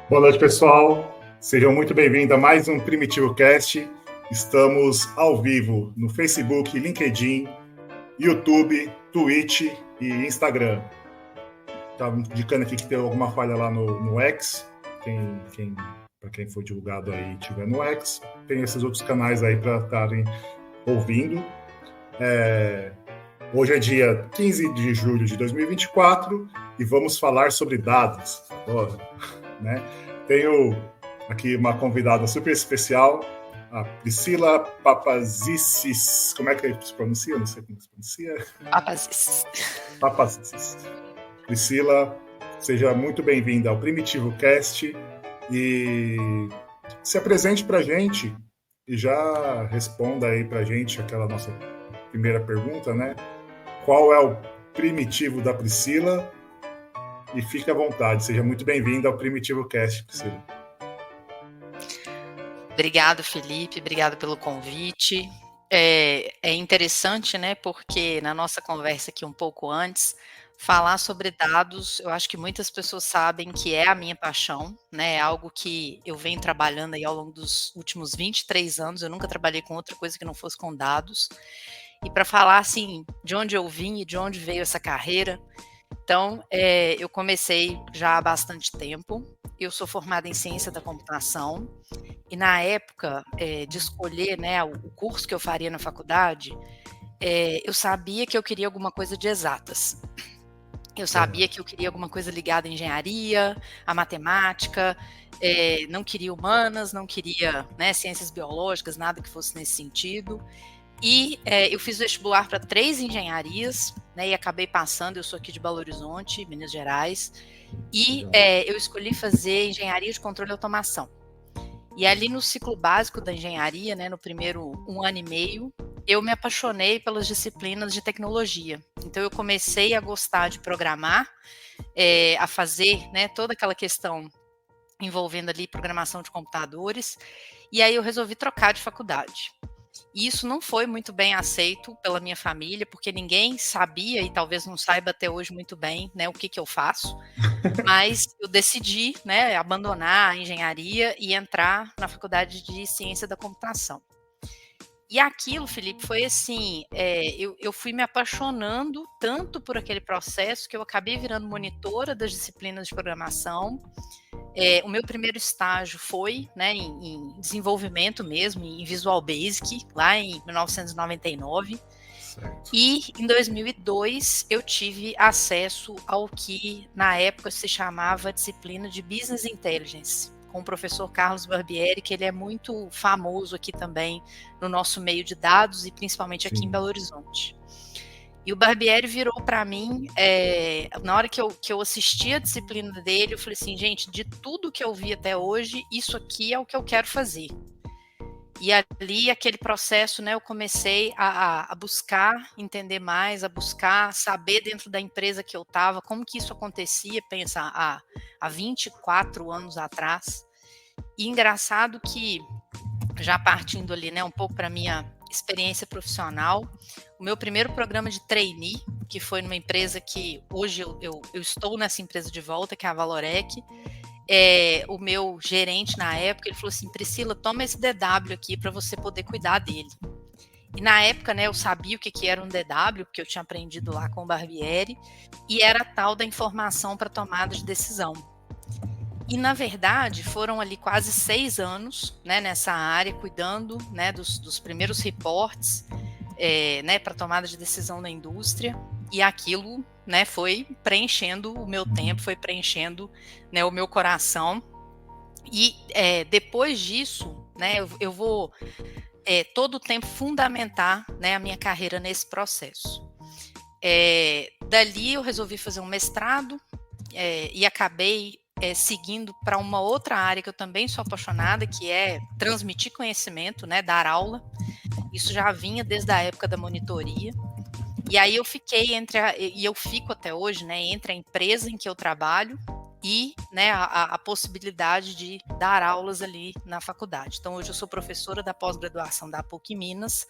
Boa noite, pessoal. Sejam muito bem-vindos a mais um Primitivo Cast. Estamos ao vivo no Facebook, LinkedIn, YouTube, Twitch e Instagram. Estava indicando aqui que tem alguma falha lá no X. Para quem for divulgado aí e tiver no X, tem esses outros canais aí para estarem ouvindo. Hoje é dia 15 de julho de 2024 e vamos falar sobre dados. Né? Tenho aqui uma convidada super especial, a Priscila Papazicis. Como é que se pronuncia? Não sei como se pronuncia. Papazicis. Priscila, seja muito bem-vinda ao Primitivo Cast e se apresente para a gente e já responda aí para a gente aquela nossa primeira pergunta, né? Qual é o primitivo da Priscila? E fique à vontade, seja muito bem-vindo ao Primitivo Cast, Priscila. Obrigado, Felipe, obrigado pelo convite. É interessante, né, porque na nossa conversa aqui um pouco antes, falar sobre dados, eu acho que muitas pessoas sabem que é a minha paixão, né, é algo que eu venho trabalhando aí ao longo dos últimos 23 anos, eu nunca trabalhei com outra coisa que não fosse com dados. E para falar, assim, de onde eu vim e de onde veio essa carreira. Então, eu comecei já há bastante tempo. Eu sou formada em ciência da computação e na época de escolher, né, o curso que eu faria na faculdade, eu sabia que eu queria alguma coisa de exatas. Eu sabia que eu queria alguma coisa ligada à engenharia, à matemática, não queria humanas, não queria, né, ciências biológicas, nada que fosse nesse sentido. E eu fiz vestibular para 3 engenharias, né, e acabei passando. Eu sou aqui de Belo Horizonte, Minas Gerais, e eu escolhi fazer engenharia de controle e automação. E ali no ciclo básico da engenharia, né, no primeiro 1 ano e meio, eu me apaixonei pelas disciplinas de tecnologia. Então eu comecei a gostar de programar, a fazer, né, toda aquela questão envolvendo ali programação de computadores, e aí eu resolvi trocar de faculdade. E isso não foi muito bem aceito pela minha família, porque ninguém sabia, e talvez não saiba até hoje muito bem, né, o que eu faço. Mas eu decidi, né, abandonar a engenharia e entrar na faculdade de ciência da computação. E aquilo, Felipe, foi assim, eu fui me apaixonando tanto por aquele processo que eu acabei virando monitora das disciplinas de programação. O meu primeiro estágio foi, né, em desenvolvimento mesmo, em Visual Basic, lá em 1999. Certo. E em 2002 eu tive acesso ao que na época se chamava disciplina de Business Intelligence, com o professor Carlos Barbieri, que ele é muito famoso aqui também no nosso meio de dados e principalmente aqui em Belo Horizonte. E o Barbieri virou para mim, na hora que eu assisti a disciplina dele, eu falei assim, gente, de tudo que eu vi até hoje, isso aqui é o que eu quero fazer. E ali, aquele processo, né, eu comecei a buscar entender mais, a buscar saber dentro da empresa que eu estava, como que isso acontecia, pensar há 24 anos atrás. E engraçado que, já partindo ali, né, um pouco para a minha experiência profissional, o meu primeiro programa de trainee, que foi numa empresa que hoje eu estou nessa empresa de volta, que é a Valorec, o meu gerente na época, ele falou assim, Priscila, toma esse DW aqui para você poder cuidar dele. E na época, né, eu sabia o que era um DW, porque eu tinha aprendido lá com o Barbieri, e era a tal da informação para tomada de decisão. E, na verdade, foram ali quase 6 anos, né, nessa área, cuidando, né, dos primeiros reportes, né, para tomada de decisão na indústria, e aquilo, né, foi preenchendo o meu tempo, foi preenchendo, né, o meu coração. E depois disso, né, eu vou todo o tempo fundamentar, né, a minha carreira nesse processo. Dali eu resolvi fazer um mestrado e acabei seguindo para uma outra área que eu também sou apaixonada, que é transmitir conhecimento, né, dar aula. Isso já vinha desde a época da monitoria. E aí eu fiquei e eu fico até hoje, né, entre a empresa em que eu trabalho e, né, a possibilidade de dar aulas ali na faculdade. Então hoje eu sou professora da pós-graduação da PUC Minas,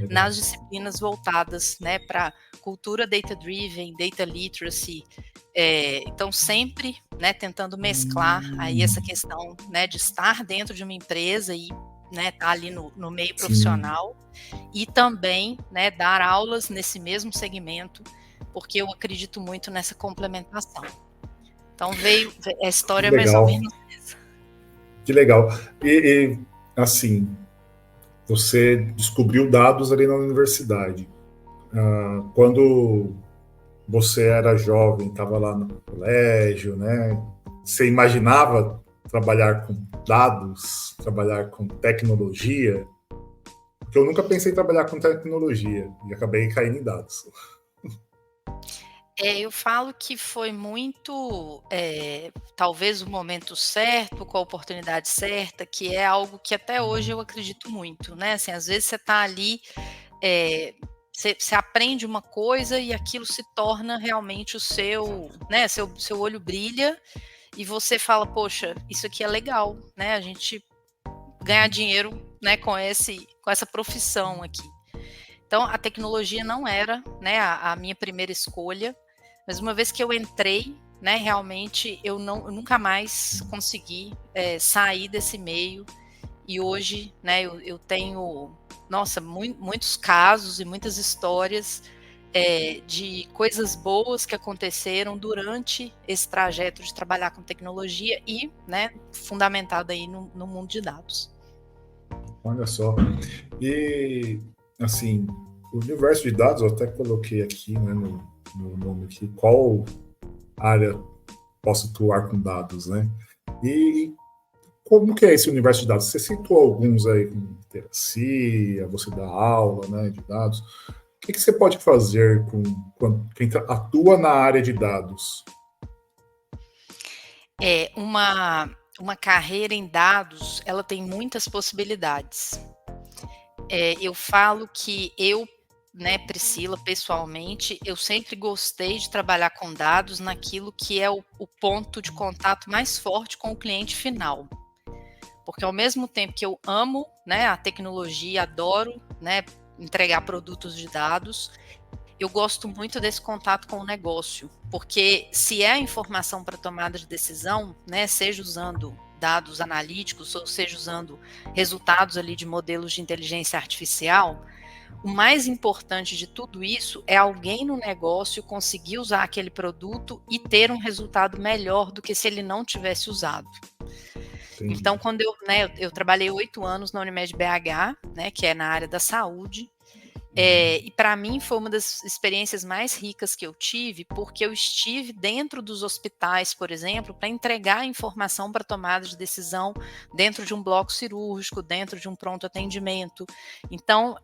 nas disciplinas voltadas, né, para cultura data-driven, data literacy. Então sempre, né, tentando mesclar aí essa questão, né, de estar dentro de uma empresa e, né, estar ali no meio profissional, e também, né, dar aulas nesse mesmo segmento, porque eu acredito muito nessa complementação. Então a história mais ou menos essa. Que legal. E assim, você descobriu dados ali na universidade. Quando você era jovem, estava lá no colégio, né? Você imaginava trabalhar com dados, trabalhar com tecnologia? Porque eu nunca pensei em trabalhar com tecnologia e acabei caindo em dados. Eu falo que foi muito, talvez o momento certo, com a oportunidade certa, que é algo que até hoje eu acredito muito, né, assim, às vezes você está ali, você aprende uma coisa e aquilo se torna realmente o seu, né, seu olho brilha e você fala: "Poxa, isso aqui é legal, né, a gente ganhar dinheiro, né, com essa profissão aqui". Então a tecnologia não era, né, a minha primeira escolha, mas uma vez que eu entrei, né, realmente eu nunca mais consegui sair desse meio. E hoje, né, eu tenho, nossa, muitos casos e muitas histórias de coisas boas que aconteceram durante esse trajeto de trabalhar com tecnologia e, né, fundamentado aí no mundo de dados. Olha só. E, assim, o universo de dados, eu até coloquei aqui, né, no nome aqui, qual área posso atuar com dados, né? E como que é esse universo de dados? Você citou alguns aí, como literacia, você dá aula, né, de dados. O que você pode fazer com quem atua na área de dados? Uma carreira em dados, ela tem muitas possibilidades. Eu falo que eu, né, Priscila, pessoalmente, eu sempre gostei de trabalhar com dados naquilo que é o ponto de contato mais forte com o cliente final. Porque ao mesmo tempo que eu amo, né, a tecnologia, adoro, né, entregar produtos de dados, eu gosto muito desse contato com o negócio, porque se é a informação para tomada de decisão, né, seja usando dados analíticos ou seja usando resultados ali de modelos de inteligência artificial, o mais importante de tudo isso é alguém no negócio conseguir usar aquele produto e ter um resultado melhor do que se ele não tivesse usado. Entendi. Então, quando eu trabalhei 8 anos na Unimed BH, né, que é na área da saúde, e para mim foi uma das experiências mais ricas que eu tive, porque eu estive dentro dos hospitais, por exemplo, para entregar informação para tomada de decisão dentro de um bloco cirúrgico, dentro de um pronto atendimento. Então,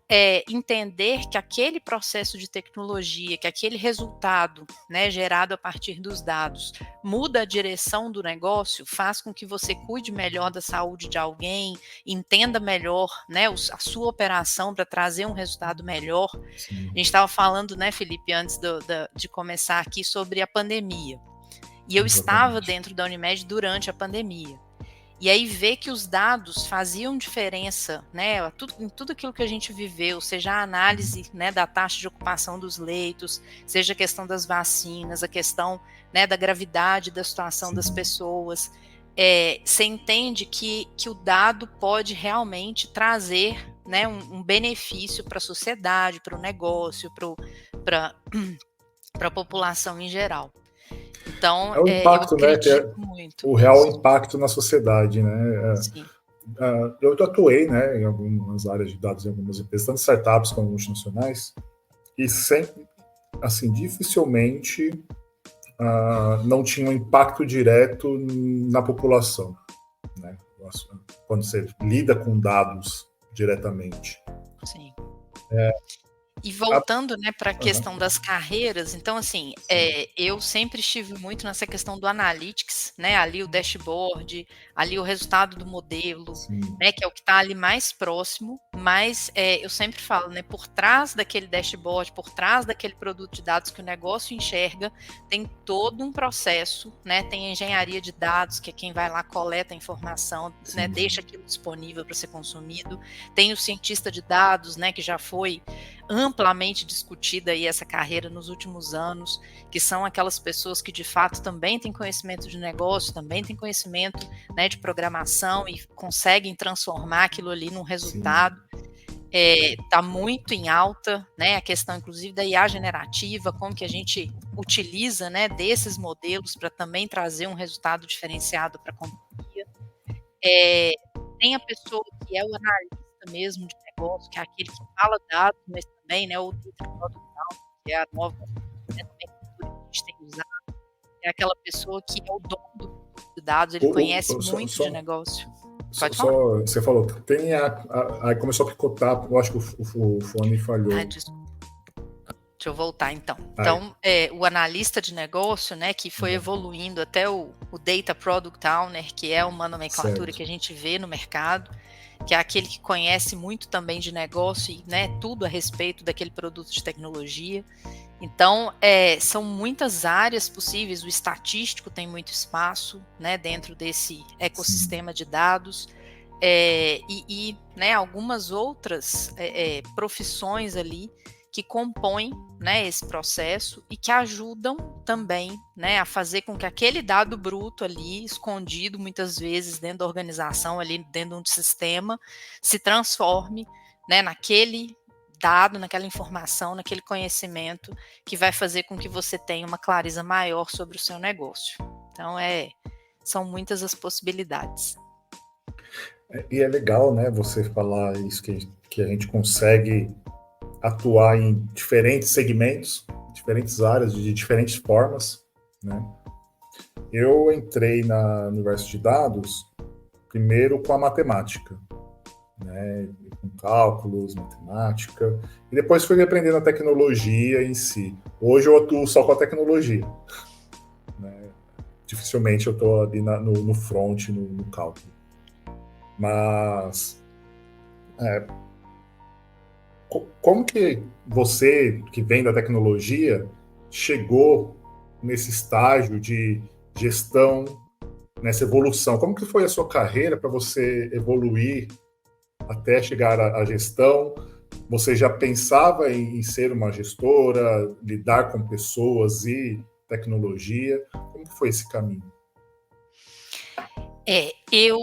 entender que aquele processo de tecnologia, que aquele resultado, né, gerado a partir dos dados, muda a direção do negócio, faz com que você cuide melhor da saúde de alguém, entenda melhor, né, a sua operação para trazer um resultado melhor. Sim. A gente estava falando, né, Felipe, antes de começar aqui sobre a pandemia. E eu estava dentro da Unimed durante a pandemia. E aí ver que os dados faziam diferença, né, em tudo aquilo que a gente viveu, seja a análise, né, da taxa de ocupação dos leitos, seja a questão das vacinas, a questão, né, da gravidade da situação das pessoas, você entende que o dado pode realmente trazer, né, um benefício para a sociedade, para o negócio, para a população em geral. Então, É o eu impacto, né? Que é acredito muito o real nisso. impacto na sociedade, né? Sim. Eu atuei, né, em algumas áreas de dados, em algumas empresas, tanto startups como multinacionais, e sempre, assim, dificilmente não tinha um impacto direto na população, né? Quando você lida com dados diretamente. Sim. E voltando, né, para a questão das carreiras, então assim, eu sempre estive muito nessa questão do analytics, né, ali o dashboard, ali o resultado do modelo, né, que é o que está ali mais próximo, mas eu sempre falo, né, por trás daquele dashboard, por trás daquele produto de dados que o negócio enxerga, tem todo um processo, né, tem a engenharia de dados, que é quem vai lá, coleta a informação, né, deixa aquilo disponível para ser consumido, tem o cientista de dados, né, que já foi amplamente discutida aí essa carreira nos últimos anos, que são aquelas pessoas que de fato também têm conhecimento de negócio, também têm conhecimento, né, de programação e conseguem transformar aquilo ali num resultado. Está muito em alta, né, a questão inclusive da IA generativa, como que a gente utiliza, né, desses modelos para também trazer um resultado diferenciado para a companhia. Tem a pessoa que é o analista mesmo de negócio, que é aquele que fala dados, mas também, né, o data product, que é a nova, né, nomenclatura que a gente tem usado, é aquela pessoa que é o dono do banco de dados, ele conhece muito de negócio. Pode falar? Você falou, tem aí começou a picotar, eu acho que o fone falhou. Desculpa. Deixa eu voltar, então. Então, o analista de negócio, né, que foi evoluindo até o Data Product Owner, que é uma nomenclatura que a gente vê no mercado, que é aquele que conhece muito também de negócio e, né, tudo a respeito daquele produto de tecnologia. Então, são muitas áreas possíveis, o estatístico tem muito espaço, né, dentro desse ecossistema de dados, e né, algumas outras profissões ali que compõem, né, esse processo e que ajudam também, né, a fazer com que aquele dado bruto ali, escondido muitas vezes dentro da organização, ali dentro de um sistema, se transforme, né, naquele dado, naquela informação, naquele conhecimento que vai fazer com que você tenha uma clareza maior sobre o seu negócio. Então, são muitas as possibilidades. E é legal, né, você falar isso, que a gente consegue atuar em diferentes segmentos, diferentes áreas, de diferentes formas, né? Eu entrei no universo de dados primeiro com a matemática, né? Com cálculos, matemática, e depois fui aprendendo a tecnologia em si. Hoje eu atuo só com a tecnologia, né? Dificilmente eu estou ali no front, no cálculo. Mas como que você, que vem da tecnologia, chegou nesse estágio de gestão, nessa evolução? Como que foi a sua carreira para você evoluir até chegar à gestão? Você já pensava em ser uma gestora, lidar com pessoas e tecnologia? Como que foi esse caminho? Eu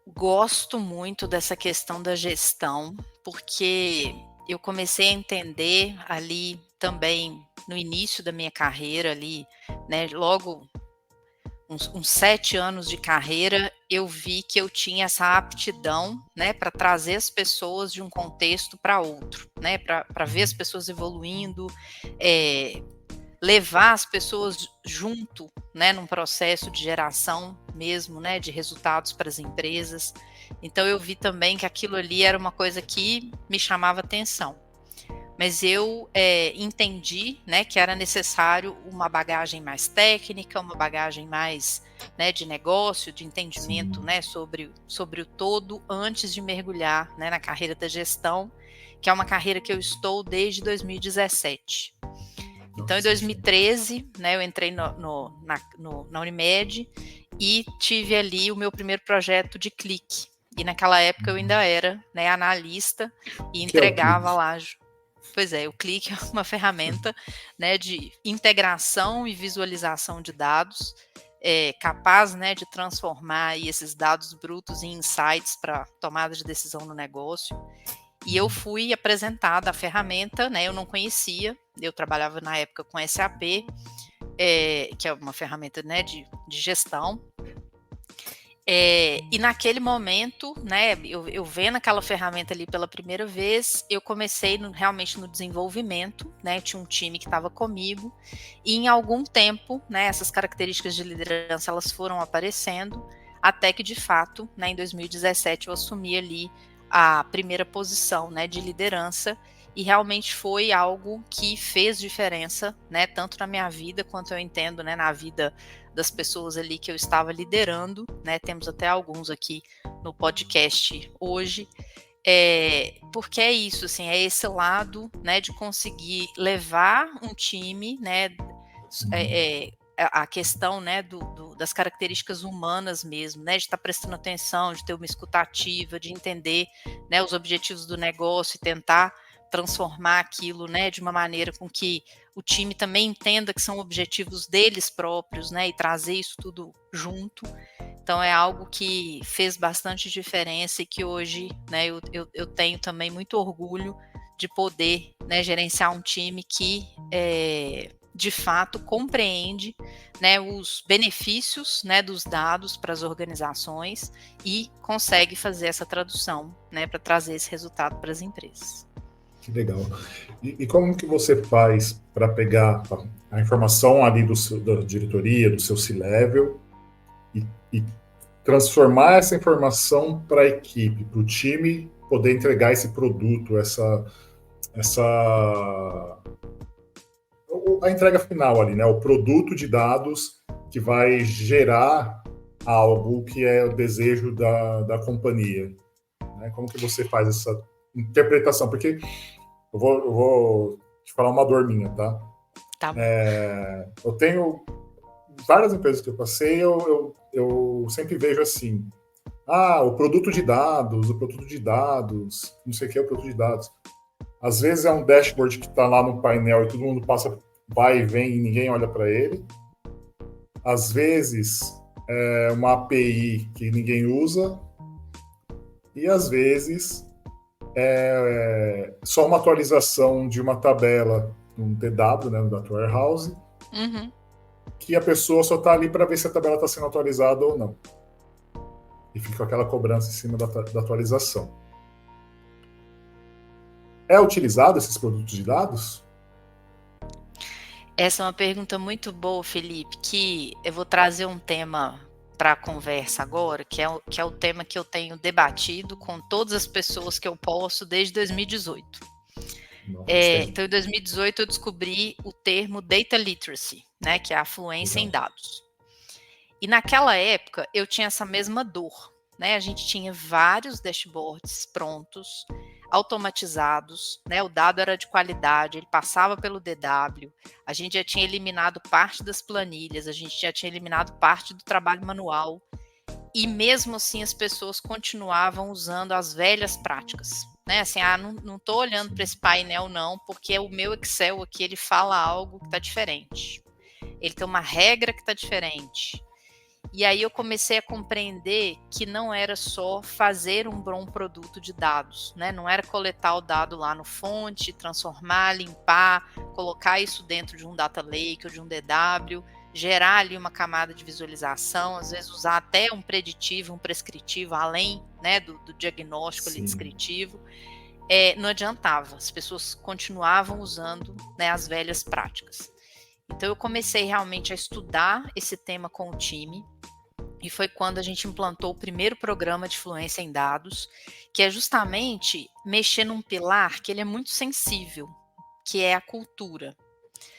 gosto muito dessa questão da gestão, porque eu comecei a entender ali também no início da minha carreira ali, né, logo uns 7 anos de carreira, eu vi que eu tinha essa aptidão, né, para trazer as pessoas de um contexto para outro, né, para ver as pessoas evoluindo, levar as pessoas junto, né, num processo de geração mesmo, né, de resultados para as empresas. Então eu vi também que aquilo ali era uma coisa que me chamava atenção. Mas eu entendi, né, que era necessário uma bagagem mais técnica, uma bagagem mais, né, de negócio, de entendimento, né, sobre o todo, antes de mergulhar, né, na carreira da gestão, que é uma carreira que eu estou desde 2017. Então, em 2013, né, eu entrei na Unimed e tive ali o meu primeiro projeto de clique. E naquela época eu ainda era, né, analista e entregava lá. Pois é, o Clique é uma ferramenta, né, de integração e visualização de dados, capaz, né, de transformar aí esses dados brutos em insights para tomada de decisão no negócio. E eu fui apresentada a ferramenta, né, eu não conhecia, eu trabalhava na época com SAP, que é uma ferramenta, né, de gestão. E naquele momento, né, eu vendo aquela ferramenta ali pela primeira vez, eu comecei realmente no desenvolvimento, né, tinha um time que estava comigo, e em algum tempo, né, essas características de liderança, elas foram aparecendo, até que de fato, né, em 2017 eu assumi ali a primeira posição, né, de liderança, e realmente foi algo que fez diferença, né, tanto na minha vida, quanto eu entendo, né, na vida das pessoas ali que eu estava liderando, né, temos até alguns aqui no podcast hoje, porque é isso, assim, é esse lado, né, de conseguir levar um time, né, a questão, né, das características humanas mesmo, né, de estar prestando atenção, de ter uma escuta ativa, de entender, né, os objetivos do negócio e tentar transformar aquilo, né, de uma maneira com que o time também entenda que são objetivos deles próprios, né, e trazer isso tudo junto. Então é algo que fez bastante diferença e que hoje, né, eu tenho também muito orgulho de poder, né, gerenciar um time que de fato compreende, né, os benefícios, né, dos dados para as organizações e consegue fazer essa tradução, né, para trazer esse resultado para as empresas. Que legal. E como que você faz para pegar a informação ali da diretoria, do seu C-Level, e transformar essa informação para a equipe, para o time poder entregar esse produto, a entrega final ali, né? O produto de dados que vai gerar algo que é o desejo da companhia. Né? Como que você faz essa interpretação? Porque eu vou te falar uma dor minha, tá? Tá. Eu tenho várias empresas que eu passei, eu sempre vejo assim, o produto de dados, não sei o que é o produto de dados. Às vezes é um dashboard que está lá no painel e todo mundo passa, vai e vem e ninguém olha para ele. Às vezes é uma API que ninguém usa. E às vezes é só uma atualização de uma tabela, um DW, né, no Data Warehouse, que a pessoa só está ali para ver se a tabela está sendo atualizada ou não. E fica aquela cobrança em cima da atualização. É utilizado esses produtos de dados? Essa é uma pergunta muito boa, Felipe, que eu vou trazer um tema para a conversa agora, que é o tema que eu tenho debatido com todas as pessoas que eu posso desde 2018. Então, em 2018, eu descobri o termo Data Literacy, né, que é a fluência em dados. E naquela época, eu tinha essa mesma dor. Né? A gente tinha vários dashboards prontos, automatizados, né? O dado era de qualidade, ele passava pelo DW, a gente já tinha eliminado parte das planilhas, a gente já tinha eliminado parte do trabalho manual, e mesmo assim as pessoas continuavam usando as velhas práticas. Né? Assim, não estou olhando para esse painel não, porque o meu Excel aqui ele fala algo que está diferente. Ele tem uma regra que está diferente. E aí eu comecei a compreender que não era só fazer um bom produto de dados, né? Não era coletar o dado lá no fonte, transformar, limpar, colocar isso dentro de um data lake ou de um DW, gerar ali uma camada de visualização, às vezes usar até um preditivo, um prescritivo, além, né, do diagnóstico ali descritivo. Não adiantava, as pessoas continuavam usando, né, as velhas práticas. Então eu comecei realmente a estudar esse tema com o time, e foi quando a gente implantou o primeiro programa de fluência em dados, que é justamente mexer num pilar que ele é muito sensível, que é a cultura.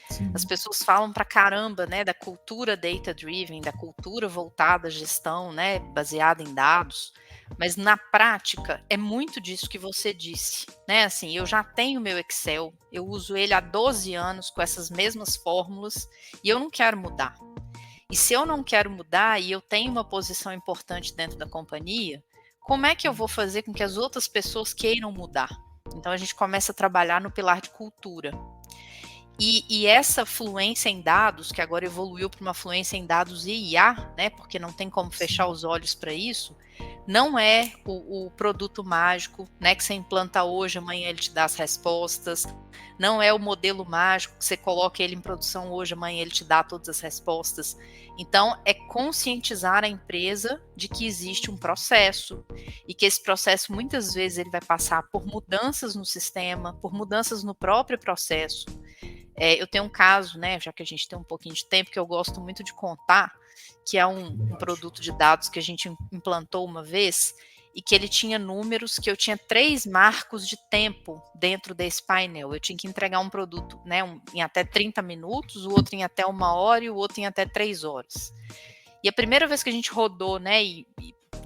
Sim. As pessoas falam pra caramba, né, da cultura data-driven, da cultura voltada à gestão, né, baseada em dados, mas na prática é muito disso que você disse, né, assim, eu já tenho meu Excel, eu uso ele há 12 anos com essas mesmas fórmulas e eu não quero mudar. E se eu não quero mudar e eu tenho uma posição importante dentro da companhia, como é que eu vou fazer com que as outras pessoas queiram mudar? Então a gente começa a trabalhar no pilar de cultura. E essa fluência em dados, que agora evoluiu para uma fluência em dados e IA, né, porque não tem como fechar os olhos para isso, não é o produto mágico, né, que você implanta hoje, amanhã ele te dá as respostas, não é o modelo mágico que você coloca ele em produção hoje, amanhã ele te dá todas as respostas. Então, é conscientizar a empresa de que existe um processo e que esse processo, muitas vezes, ele vai passar por mudanças no sistema, por mudanças no próprio processo. Eu tenho um caso, né, já que a gente tem um pouquinho de tempo, que eu gosto muito de contar, que é um produto de dados que a gente implantou uma vez e que ele tinha números que eu tinha 3 marcos de tempo dentro desse painel. Eu tinha que entregar um produto, né, em até 30 minutos, o outro em até 1 hora e o outro em até 3 horas. E a primeira vez que a gente rodou, né, e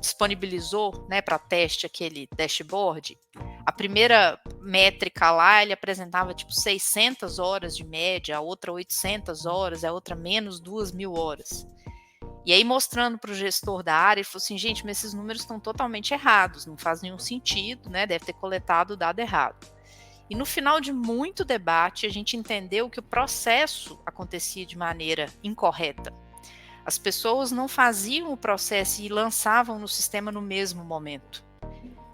disponibilizou, né, para teste aquele dashboard, a primeira métrica lá, ele apresentava tipo 600 horas de média, a outra 800 horas, a outra menos 2.000 horas. E aí mostrando para o gestor da área, ele falou assim, gente, mas esses números estão totalmente errados, não faz nenhum sentido, né, deve ter coletado o dado errado. E no final de muito debate, a gente entendeu que o processo acontecia de maneira incorreta. As pessoas não faziam o processo e lançavam no sistema no mesmo momento.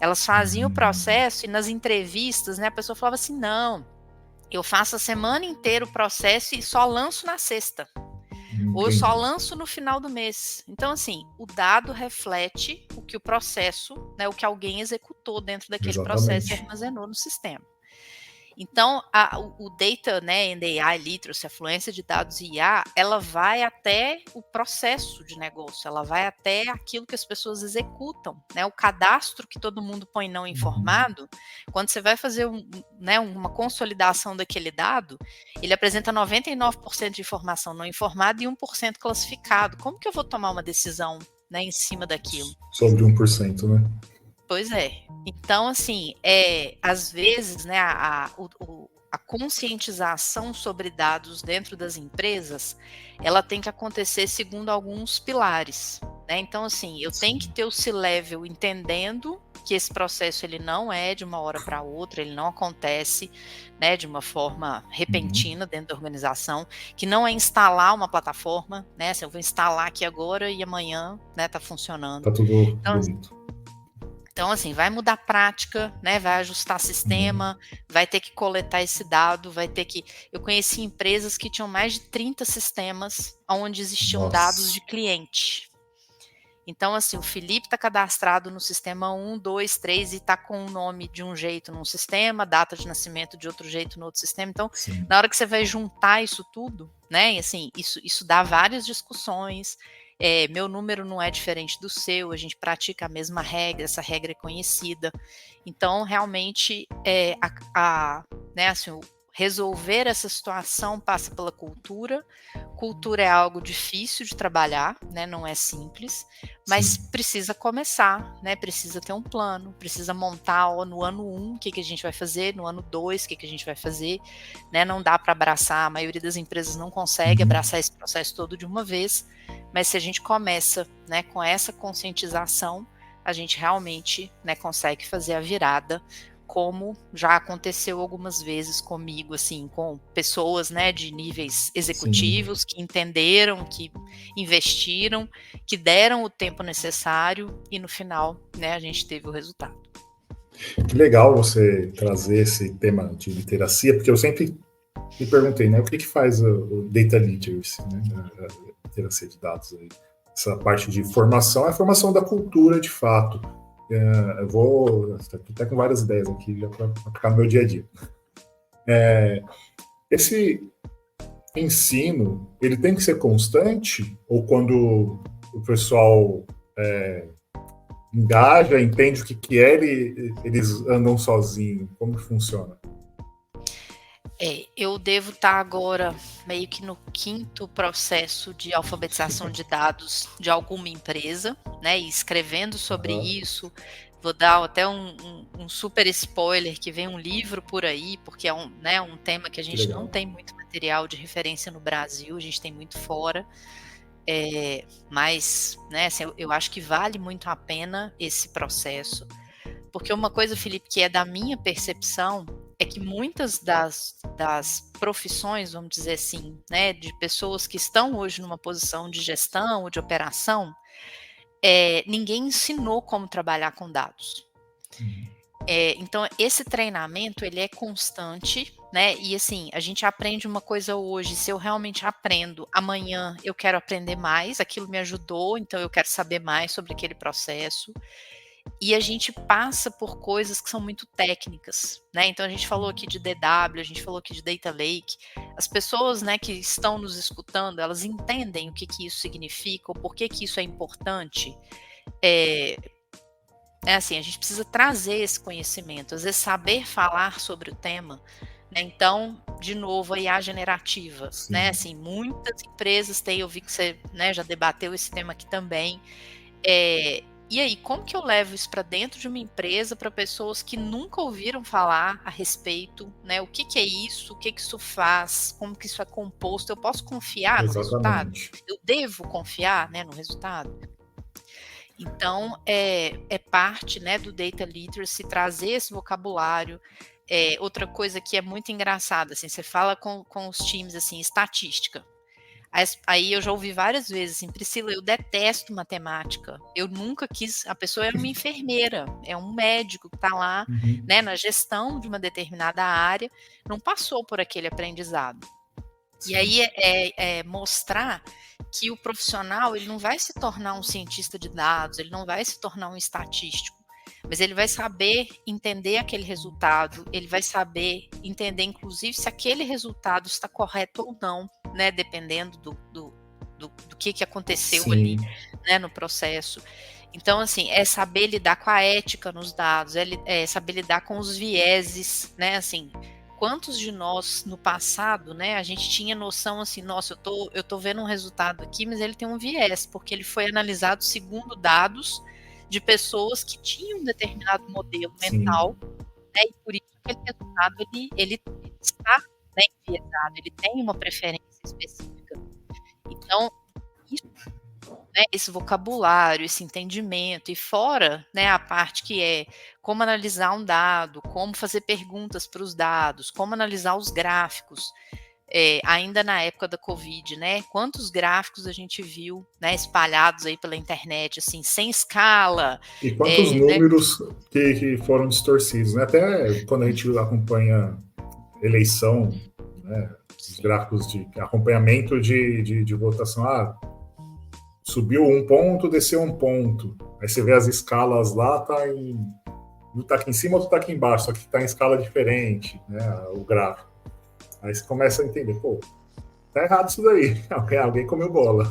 Elas faziam o processo e nas entrevistas, né, a pessoa falava assim, não, eu faço a semana inteira o processo e só lanço na sexta. Ou eu só lanço no final do mês. Então, assim, o dado reflete o que o processo, né, o que alguém executou dentro daquele processo e armazenou no sistema. Então, o data, né, and AI literacy, a fluência de dados e IA, ela vai até o processo de negócio, ela vai até aquilo que as pessoas executam, né, o cadastro que todo mundo põe não informado, quando você vai fazer né, uma consolidação daquele dado, ele apresenta 99% de informação não informada e 1% classificado. Como que eu vou tomar uma decisão, né, em cima daquilo? Sobre 1%, né? Pois é. Então, assim, às vezes, né, a conscientização sobre dados dentro das empresas, ela tem que acontecer segundo alguns pilares, né? Então, assim, eu tenho que ter o C-level entendendo que esse processo ele não é de uma hora para outra, ele não acontece, né, de uma forma repentina dentro da organização, que não é instalar uma plataforma, né? Assim, eu vou instalar aqui agora e amanhã, né, tá funcionando. Tá tudo bonito. Então, assim, vai mudar a prática, né? Vai ajustar sistema, vai ter que coletar esse dado, vai ter que... Eu conheci empresas que tinham mais de 30 sistemas onde existiam dados de cliente. Então, assim, o Felipe está cadastrado no sistema 1, 2, 3 e está com o nome de um jeito num sistema, data de nascimento de outro jeito no outro sistema. Então, na hora que você vai juntar isso tudo, né? Assim, isso dá várias discussões. Meu número não é diferente do seu, a gente pratica a mesma regra, essa regra é conhecida. Então, realmente, né, assim, resolver essa situação passa pela cultura. Cultura é algo difícil de trabalhar, né, não é simples, mas precisa começar, né, precisa ter um plano, precisa montar no ano 1 o que a gente vai fazer, no ano 2 o que a gente vai fazer, né, não dá para abraçar, a maioria das empresas não consegue abraçar esse processo todo de uma vez, mas se a gente começa, né, com essa conscientização, a gente realmente, né, consegue fazer a virada, como já aconteceu algumas vezes comigo, assim, com pessoas, né, de níveis executivos que entenderam, que investiram, que deram o tempo necessário e no final, né, a gente teve o resultado. Que legal você trazer esse tema de literacia, porque eu sempre me perguntei, né, o que faz o data literacy, né, a literacia de dados aí. Essa parte de formação é a formação da cultura, de fato. Eu vou até com várias ideias aqui já para aplicar no meu dia a dia. Esse ensino, ele tem que ser constante? Ou quando o pessoal engaja, entende o que é, eles andam sozinhos? Como que funciona? Eu devo estar agora meio que no 5º processo de alfabetização de dados de alguma empresa, né, e escrevendo sobre isso. Vou dar até um super spoiler, que vem um livro por aí, porque é um tema que a gente não tem muito material de referência no Brasil, a gente tem muito fora. Mas, né, assim, eu acho que vale muito a pena esse processo, porque uma coisa, Felipe, que é da minha percepção, é que muitas das profissões, vamos dizer assim, né, de pessoas que estão hoje numa posição de gestão ou de operação, ninguém ensinou como trabalhar com dados. Então, esse treinamento, ele é constante, né, e assim, a gente aprende uma coisa hoje, se eu realmente aprendo, amanhã eu quero aprender mais, aquilo me ajudou, então eu quero saber mais sobre aquele processo. E a gente passa por coisas que são muito técnicas, né? Então a gente falou aqui de DW, a gente falou aqui de Data Lake. As pessoas, né, que estão nos escutando, elas entendem o que isso significa, ou por que isso é importante. Assim, a gente precisa trazer esse conhecimento, às vezes saber falar sobre o tema, né? Então, de novo, a IA generativa, né? Assim, muitas empresas têm, eu vi que você, né, já debateu esse tema aqui também. E aí, como que eu levo isso para dentro de uma empresa para pessoas que nunca ouviram falar a respeito, né? O que é isso? O que isso faz? Como que isso é composto? Eu posso confiar no resultado? Eu devo confiar, né, no resultado? Então, é parte, né, do data literacy, trazer esse vocabulário. Outra coisa que é muito engraçada, assim, você fala com os times, assim, estatística. Aí eu já ouvi várias vezes, assim, Priscila, eu detesto matemática. Eu nunca quis. A pessoa é uma enfermeira, é um médico que está lá, né, na gestão de uma determinada área, não passou por aquele aprendizado. Sim. E aí mostrar que o profissional ele não vai se tornar um cientista de dados, ele não vai se tornar um estatístico, mas ele vai saber entender aquele resultado, ele vai saber entender, inclusive, se aquele resultado está correto ou não, né, dependendo do que aconteceu Sim. ali, né, no processo. Então, assim, é saber lidar com a ética nos dados, é saber lidar com os vieses, né, assim, quantos de nós no passado, né, a gente tinha noção assim, nossa, eu tô vendo um resultado aqui, mas ele tem um viés, porque ele foi analisado segundo dados de pessoas que tinham um determinado modelo Sim. mental, né, e por isso aquele resultado ele está, né, enviesado, ele tem uma preferência específica. Então, isso, né, esse vocabulário, esse entendimento, e fora, né, a parte que é como analisar um dado, como fazer perguntas para os dados, como analisar os gráficos. Ainda na época da Covid, né? Quantos gráficos a gente viu, né, espalhados aí pela internet, assim, sem escala. E quantos números, né, que foram distorcidos, né? Até quando a gente acompanha eleição, né, os gráficos de acompanhamento de votação, subiu 1 ponto, desceu 1 ponto. Aí você vê as escalas lá, tá aqui em cima ou tá aqui embaixo, só que tá em escala diferente, né, o gráfico. Aí você começa a entender, pô, tá errado isso daí, alguém comeu bola.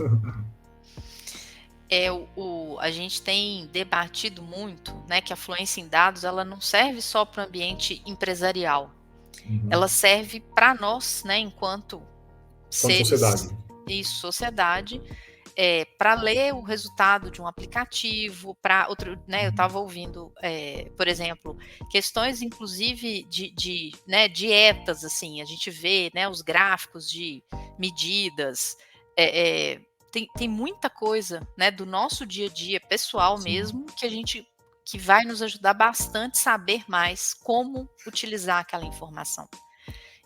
A gente tem debatido muito, né, que a fluência em dados, ela não serve só para o ambiente empresarial, ela serve para nós, né, enquanto seres, sociedade. Isso, sociedade, para ler o resultado de um aplicativo, para outro, né, eu estava ouvindo, por exemplo, questões inclusive de né, dietas, assim, a gente vê, né, os gráficos de medidas, tem muita coisa, né, do nosso dia a dia pessoal Sim. mesmo, que vai nos ajudar bastante a saber mais como utilizar aquela informação.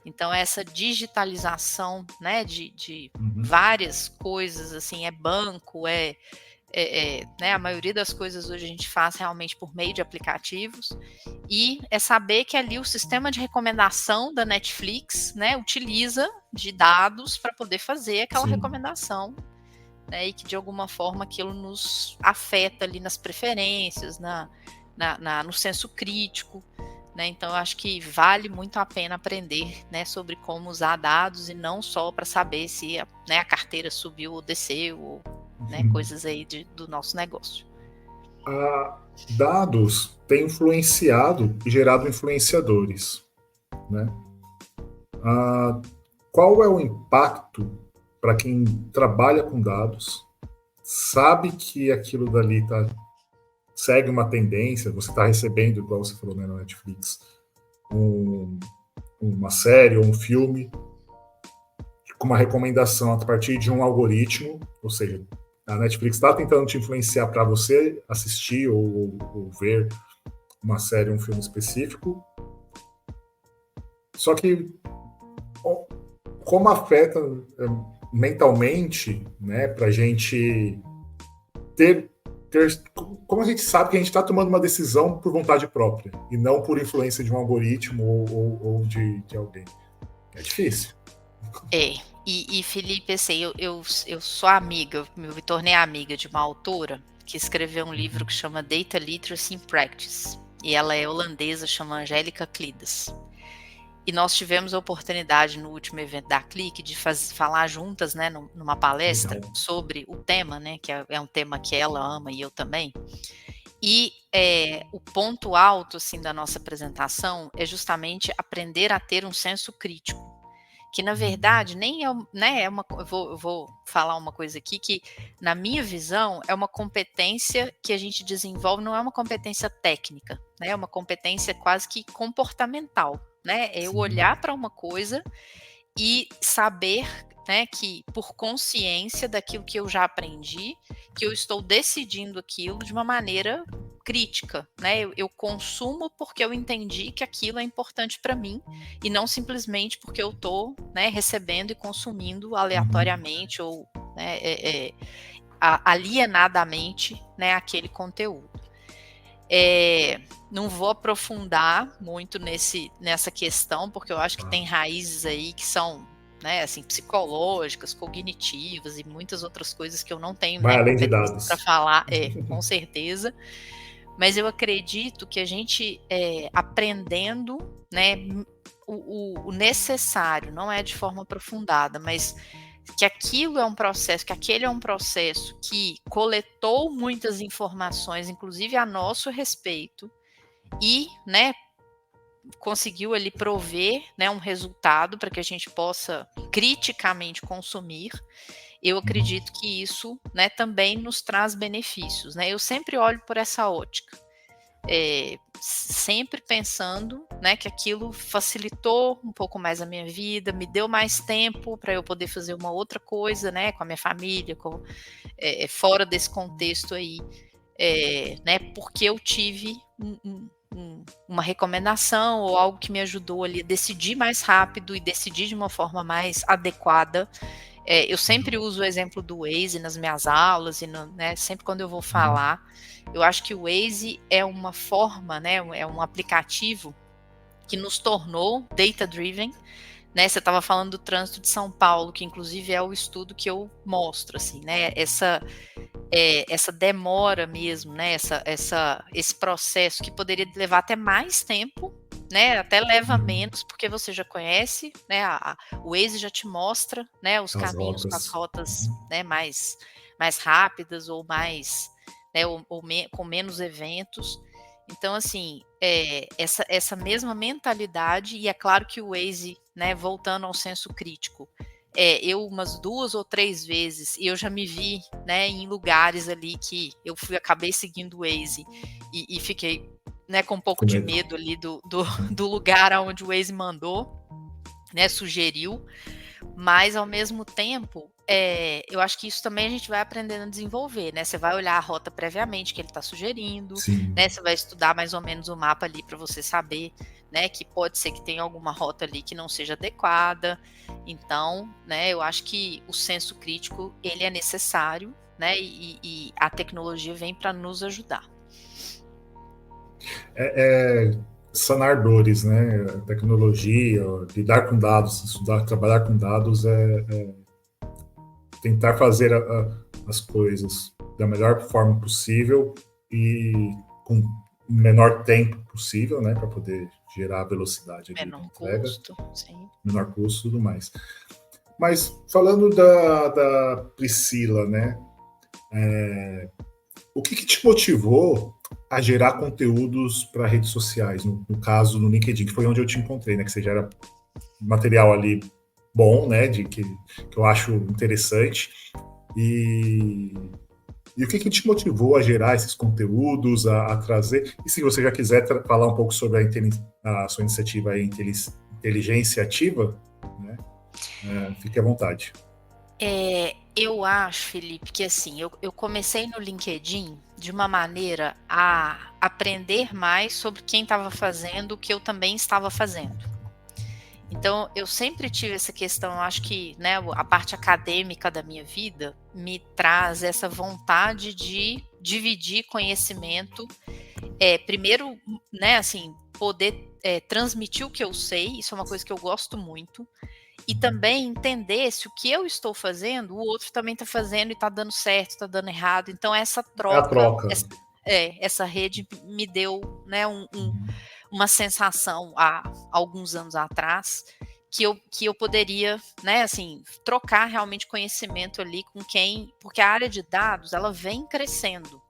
Então, essa digitalização, né, de várias coisas, assim, banco, né, a maioria das coisas hoje a gente faz realmente por meio de aplicativos, e saber que ali o sistema de recomendação da Netflix, né, utiliza de dados para poder fazer aquela Sim. recomendação, né, e que de alguma forma aquilo nos afeta ali nas preferências, no senso crítico. Né, então, eu acho que vale muito a pena aprender, né, sobre como usar dados e não só para saber se a carteira subiu ou desceu, ou, né, coisas aí do nosso negócio. Dados têm influenciado e gerado influenciadores. Né? Qual é o impacto para quem trabalha com dados, sabe que aquilo dali segue uma tendência, você está recebendo, igual você falou, né, na Netflix, uma série ou um filme com uma recomendação a partir de um algoritmo, ou seja, a Netflix está tentando te influenciar para você assistir ou ver uma série ou um filme específico, só que como afeta mentalmente, né, para a gente ter como a gente sabe que a gente está tomando uma decisão por vontade própria e não por influência de um algoritmo ou de alguém. É difícil. E Felipe, assim, eu sou amiga, me tornei amiga de uma autora que escreveu um livro que chama Data Literacy in Practice, e ela é holandesa, chama Angélica Klidas. E nós tivemos a oportunidade no último evento da Clique de falar juntas, né, numa palestra sobre o tema, né, que é um tema que ela ama e eu também. E o ponto alto, assim, da nossa apresentação é justamente aprender a ter um senso crítico, que na verdade nem né, eu vou falar uma coisa aqui que, na minha visão, é uma competência que a gente desenvolve, não é uma competência técnica, né, é uma competência quase que comportamental. Né, eu olhar para uma coisa e saber, né, que por consciência daquilo que eu já aprendi, que eu estou decidindo aquilo de uma maneira crítica, né? Eu consumo porque eu entendi que aquilo é importante para mim e não simplesmente porque eu estou, né, recebendo e consumindo aleatoriamente ou, né, alienadamente, né, aquele conteúdo. Não vou aprofundar muito nessa questão, porque eu acho que tem raízes aí que são, né, assim, psicológicas, cognitivas e muitas outras coisas que eu não tenho, Vai né, além de competência dados. para falar, com certeza. Mas eu acredito que a gente, aprendendo, né, o necessário, não é de forma aprofundada, mas que aquilo é um processo, que aquele é um processo que coletou muitas informações, inclusive a nosso respeito, e, né, conseguiu ali prover, né, um resultado para que a gente possa criticamente consumir. Eu acredito que isso, né, também nos traz benefícios, né? Eu sempre olho por essa ótica. Sempre pensando, né, que aquilo facilitou um pouco mais a minha vida, me deu mais tempo para eu poder fazer uma outra coisa, né, com a minha família, fora desse contexto aí, né, porque eu tive uma recomendação ou algo que me ajudou ali a decidir mais rápido e decidir de uma forma mais adequada. Eu sempre uso o exemplo do Waze nas minhas aulas e né, sempre quando eu vou falar, eu acho que o Waze é uma forma, né, é um aplicativo que nos tornou data-driven, né? Você estava falando do trânsito de São Paulo, que inclusive é o estudo que eu mostro, assim, né? Essa demora mesmo, né? Esse processo que poderia levar até mais tempo, né? Até leva menos, porque você já conhece, né? O Waze já te mostra, né? Os caminhos com as rotas, né? Mais rápidas ou mais, né? Com menos eventos. Então, assim, essa mesma mentalidade, e é claro que o Waze, né? Voltando ao senso crítico, eu umas 2 ou 3 vezes, e eu já me vi, né, em lugares ali que eu acabei seguindo o Waze e fiquei, né, com um pouco de medo ali do lugar aonde o Waze mandou, né, sugeriu, mas ao mesmo tempo, eu acho que isso também a gente vai aprendendo a desenvolver, né? Você vai olhar a rota previamente que ele está sugerindo, né? Você vai estudar mais ou menos o mapa ali para você saber, né, que pode ser que tenha alguma rota ali que não seja adequada. Então, né, eu acho que o senso crítico ele é necessário, né? E a tecnologia vem para nos ajudar. Sanar dores, né? Tecnologia, lidar com dados, estudar, trabalhar com dados tentar fazer as coisas da melhor forma possível e com o menor tempo possível, né? Para poder gerar velocidade ali na entrega. Custo, sim. Menor custo e tudo mais. Mas falando da Priscila, né? O que te motivou a gerar conteúdos para redes sociais, no caso no LinkedIn, que foi onde eu te encontrei, né? Que você gera material ali bom, né? Que eu acho interessante. E o que te motivou a gerar esses conteúdos, a trazer? E se você já quiser falar um pouco sobre a sua iniciativa aí, Inteligência Ativa, né? Fique à vontade. Eu acho, Felipe, que assim, eu comecei no LinkedIn de uma maneira a aprender mais sobre quem estava fazendo o que eu também estava fazendo. Então, eu sempre tive essa questão, eu acho que, né, a parte acadêmica da minha vida me traz essa vontade de dividir conhecimento, primeiro, né, assim, poder transmitir o que eu sei, isso é uma coisa que eu gosto muito, e também entender se o que eu estou fazendo, o outro também está fazendo e está dando certo, está dando errado. Então, essa troca. Essa rede me deu, né, uma sensação há alguns anos atrás que eu poderia, né, assim, trocar realmente conhecimento ali com quem, porque a área de dados ela vem crescendo,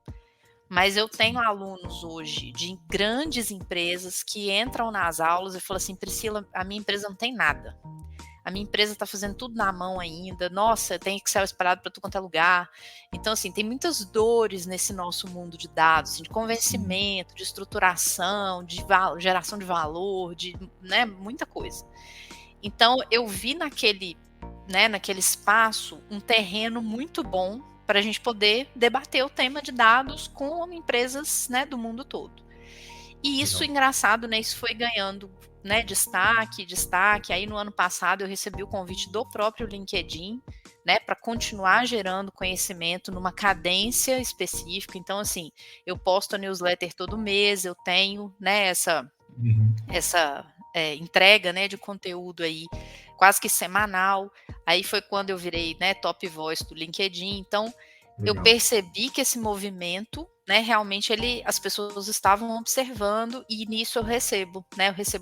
mas eu tenho alunos hoje de grandes empresas que entram nas aulas e falam assim: Priscila, a minha empresa não tem nada. A minha empresa está fazendo tudo na mão ainda. Nossa, tem Excel espalhado para tudo quanto é lugar. Então, assim, tem muitas dores nesse nosso mundo de dados, assim, de convencimento, de estruturação, de geração de valor, né, muita coisa. Então, eu vi naquele espaço um terreno muito bom para a gente poder debater o tema de dados com empresas, né, do mundo todo. E isso, engraçado, né, isso foi ganhando, né, destaque. Aí no ano passado eu recebi o convite do próprio LinkedIn, né, para continuar gerando conhecimento numa cadência específica. Então, assim, eu posto a newsletter todo mês, eu tenho, né, essa entrega, né, de conteúdo aí quase que semanal. Aí foi quando eu virei, né, top voice do LinkedIn. Então, eu percebi que esse movimento, né, realmente as pessoas estavam observando, e nisso eu recebo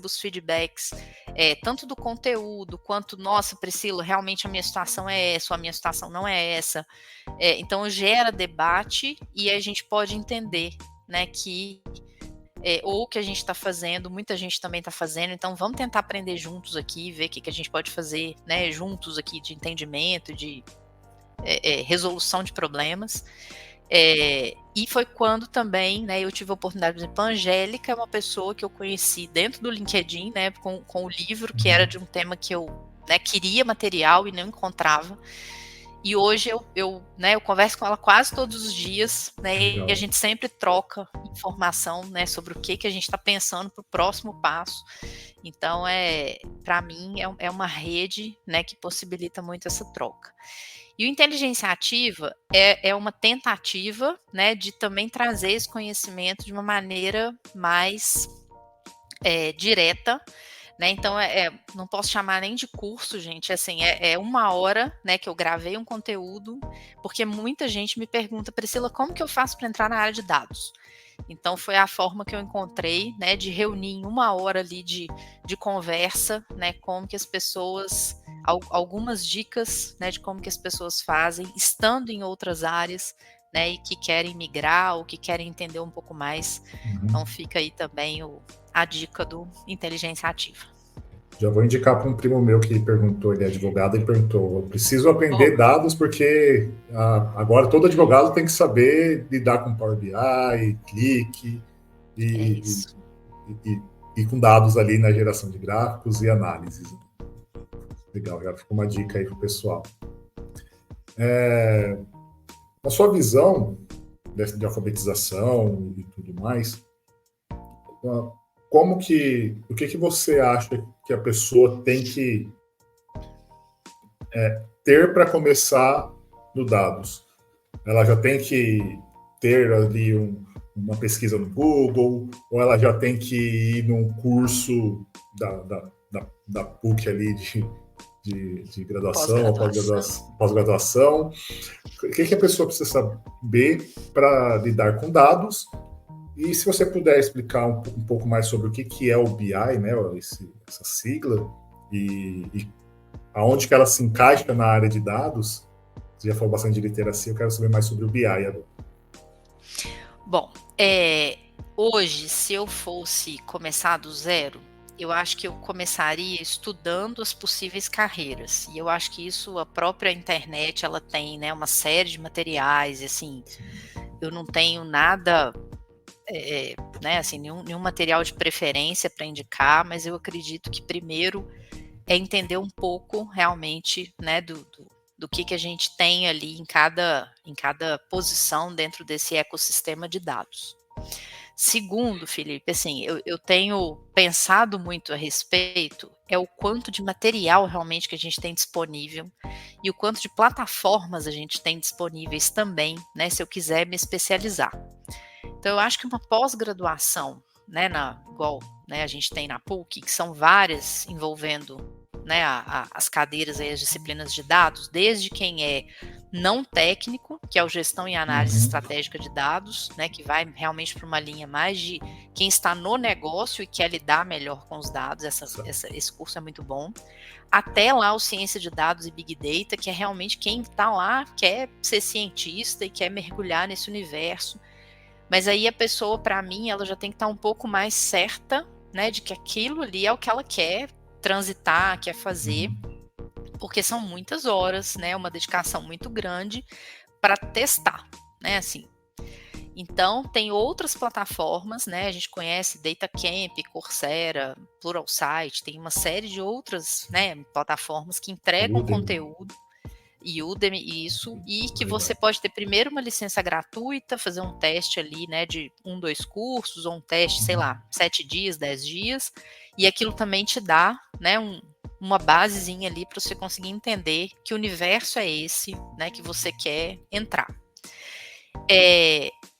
os feedbacks, tanto do conteúdo, quanto, nossa, Priscila, realmente a minha situação é essa, ou a minha situação não é essa. Então gera debate, e a gente pode entender, né, que ou o que a gente está fazendo, muita gente também está fazendo, então vamos tentar aprender juntos aqui, ver o que a gente pode fazer, né, juntos aqui, de entendimento, de resolução de problemas. E foi quando também, né, eu tive a oportunidade, por exemplo, a Angélica é uma pessoa que eu conheci dentro do LinkedIn, né, com o livro, que era de um tema que eu, né, queria material e não encontrava. E hoje eu converso com ela quase todos os dias, né, e a gente sempre troca informação, né, sobre o que a gente está pensando para o próximo passo. Então, para mim, é uma rede, né, que possibilita muito essa troca. E o inteligência ativa é uma tentativa, né, de também trazer esse conhecimento de uma maneira mais direta, né? Então, não posso chamar nem de curso, gente, assim, é 1 hora, né, que eu gravei um conteúdo, porque muita gente me pergunta, Priscila, como que eu faço para entrar na área de dados? Então, foi a forma que eu encontrei, né, de reunir em 1 hora ali de conversa, né, como que as pessoas, algumas dicas, né, de como que as pessoas fazem, estando em outras áreas, né, e que querem migrar ou que querem entender um pouco mais. Então, fica aí também a dica do inteligência ativa. Já vou indicar para um primo meu que perguntou, ele é advogado, ele perguntou, eu preciso aprender dados porque agora todo advogado tem que saber lidar com Power BI, clique e com dados ali na geração de gráficos e análises. Legal, já ficou uma dica aí para o pessoal. Na sua visão de alfabetização e tudo mais, o que você acha que a pessoa tem que ter para começar no dados? Ela já tem que ter ali uma pesquisa no Google, ou ela já tem que ir num curso da PUC ali de graduação ou pós-graduação? O que a pessoa precisa saber para lidar com dados? E se você puder explicar um pouco mais sobre o que é o BI, né, essa sigla, e aonde que ela se encaixa na área de dados. Você já falou bastante de literacia, eu quero saber mais sobre o BI agora. Bom, hoje, se eu fosse começar do zero, eu acho que eu começaria estudando as possíveis carreiras. E eu acho que isso, a própria internet, ela tem, né, uma série de materiais, assim, eu não tenho nada, né, assim, nenhum material de preferência para indicar, mas eu acredito que primeiro é entender um pouco realmente, né, do que a gente tem ali em cada posição dentro desse ecossistema de dados. Segundo, Felipe, assim, eu tenho pensado muito a respeito, o quanto de material realmente que a gente tem disponível e o quanto de plataformas a gente tem disponíveis também, né, se eu quiser me especializar. Então, eu acho que uma pós-graduação, né, igual, né, a gente tem na PUC, que são várias envolvendo, né, as cadeiras aí, as disciplinas de dados, desde quem é não técnico, que é o gestão e análise estratégica de dados, né, que vai realmente para uma linha mais de quem está no negócio e quer lidar melhor com os dados, esse curso é muito bom, até lá o ciência de dados e Big Data, que é realmente quem está lá, quer ser cientista e quer mergulhar nesse universo. Mas aí a pessoa, para mim, ela já tem que estar um pouco mais certa, né, de que aquilo ali é o que ela quer transitar, quer fazer, porque são muitas horas, né, uma dedicação muito grande para testar, né, assim. Então, tem outras plataformas, né, a gente conhece DataCamp, Coursera, Pluralsight, tem uma série de outras, né, plataformas que entregam conteúdo. Udemy, isso, e que você pode ter primeiro uma licença gratuita, fazer um teste ali, né, de 1, 2 cursos, ou um teste, sei lá, 7 dias, 10 dias, e aquilo também te dá, né, uma basezinha ali para você conseguir entender que universo é esse, né, que você quer entrar.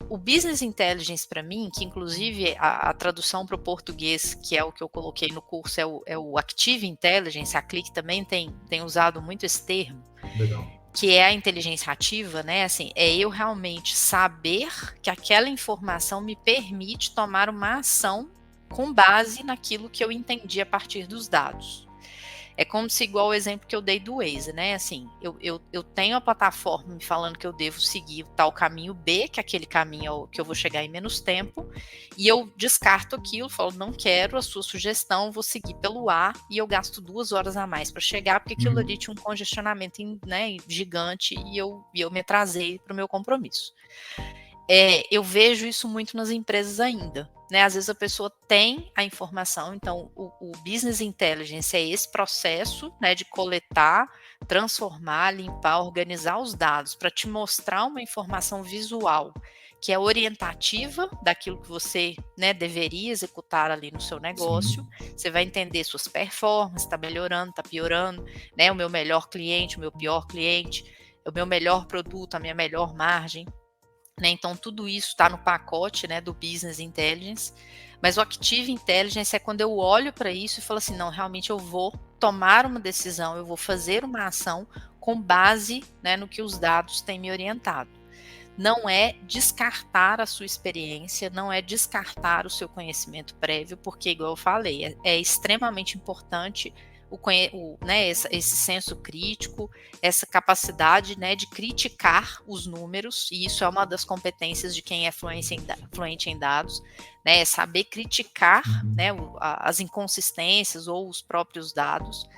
O Business Intelligence, para mim, que inclusive a tradução para o português, que é o que eu coloquei no curso, é o Active Intelligence, a Click também tem usado muito esse termo, Legal. Que é a inteligência ativa, né? Assim, é eu realmente saber que aquela informação me permite tomar uma ação com base naquilo que eu entendi a partir dos dados. É como se, igual o exemplo que eu dei do Waze, né? Assim, eu tenho a plataforma me falando que eu devo seguir tal caminho B, que aquele caminho que eu vou chegar em menos tempo, e eu descarto aquilo, falo, não quero a sua sugestão, vou seguir pelo A, e eu gasto 2 horas a mais para chegar, porque aquilo ali tinha um congestionamento, né, gigante, e eu me atrasei para o meu compromisso. Eu vejo isso muito nas empresas ainda, né? Às vezes a pessoa tem a informação, então o Business Intelligence é esse processo, né, de coletar, transformar, limpar, organizar os dados para te mostrar uma informação visual que é orientativa daquilo que você, né, deveria executar ali no seu negócio. Você vai entender suas performances, está melhorando, está piorando, né? O meu melhor cliente, o meu pior cliente, o meu melhor produto, a minha melhor margem. Né, então, tudo isso está no pacote, né, do Business Intelligence, mas o Active Intelligence é quando eu olho para isso e falo assim, não, realmente eu vou tomar uma decisão, eu vou fazer uma ação com base, né, no que os dados têm me orientado. Não é descartar a sua experiência, não é descartar o seu conhecimento prévio, porque, igual eu falei, é extremamente importante né, esse senso crítico, essa capacidade, né, de criticar os números, e isso é uma das competências de quem é fluente em dados, né, é saber criticar, né, as inconsistências ou os próprios dados.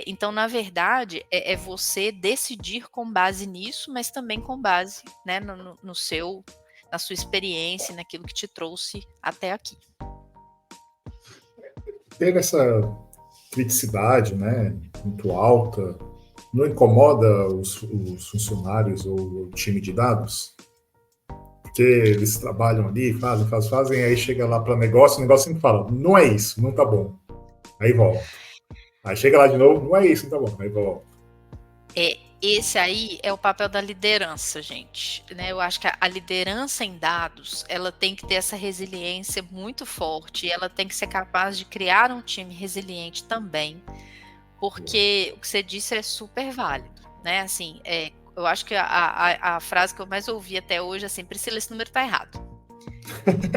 Então, na verdade, é você decidir com base nisso, mas também com base, né, na sua experiência, naquilo que te trouxe até aqui. Ter essa criticidade, né, muito alta, não incomoda os funcionários ou o time de dados? Porque eles trabalham ali, fazem, aí chega lá para o negócio sempre fala, não é isso, não tá bom. Aí volta. Aí chega lá de novo, não é isso, não tá bom. Aí volta. Esse aí é o papel da liderança, gente. Né? Eu acho que a liderança em dados, ela tem que ter essa resiliência muito forte, e ela tem que ser capaz de criar um time resiliente também, porque o que você disse é super válido, né? Assim, eu acho que a frase que eu mais ouvi até hoje é assim, Priscila, esse número tá errado.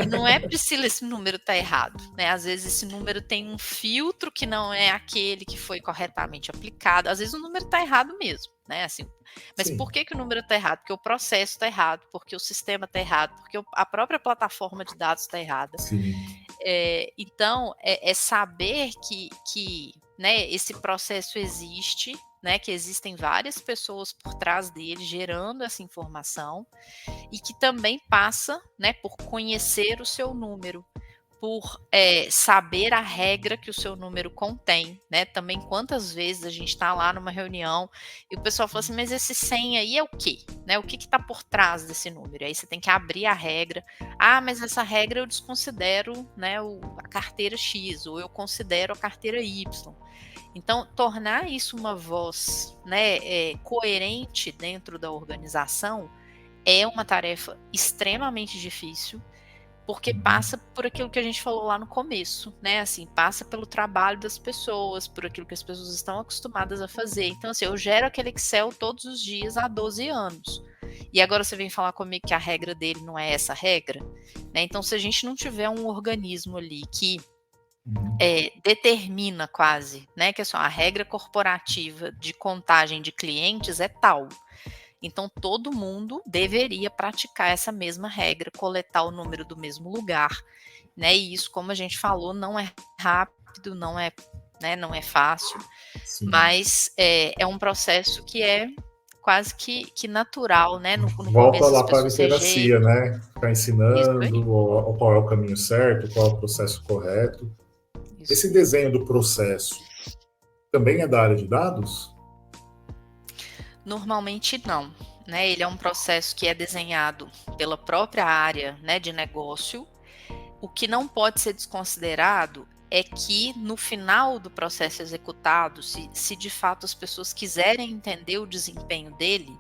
E não é, Priscila, esse número tá errado, né? Às vezes esse número tem um filtro que não é aquele que foi corretamente aplicado. Às vezes o número tá errado mesmo, né? Assim, mas sim. Por que o número tá errado? Porque o processo tá errado, porque o sistema tá errado, porque a própria plataforma de dados tá errada. Então, é saber que né, esse processo existe, né, que existem várias pessoas por trás dele gerando essa informação, e que também passa, né, por conhecer o seu número, por saber a regra que o seu número contém, né? Também quantas vezes a gente está lá numa reunião e o pessoal fala assim, mas esse 100 aí é o quê? Né? O que está por trás desse número? Aí você tem que abrir a regra. Ah, mas essa regra eu desconsidero, né, a carteira X, ou eu considero a carteira Y. Então, tornar isso uma voz, né, coerente dentro da organização é uma tarefa extremamente difícil, porque passa por aquilo que a gente falou lá no começo, né? Assim, passa pelo trabalho das pessoas, por aquilo que as pessoas estão acostumadas a fazer. Então, assim, eu gero aquele Excel todos os dias há 12 anos. E agora você vem falar comigo que a regra dele não é essa regra, né? Então, se a gente não tiver um organismo ali que determina quase, né? Que é só a regra corporativa de contagem de clientes é tal. Então, todo mundo deveria praticar essa mesma regra, coletar o número do mesmo lugar, né? E isso, como a gente falou, não é rápido, não é fácil, sim, mas é um processo que é quase que natural, né? No volta lá para a literacia, né? Ficar ensinando qual é o caminho certo, qual é o processo correto. Isso. Esse desenho do processo também é da área de dados? Normalmente não, né? Ele é um processo que é desenhado pela própria área, né, de negócio. O que não pode ser desconsiderado é que no final do processo executado, se de fato as pessoas quiserem entender o desempenho dele,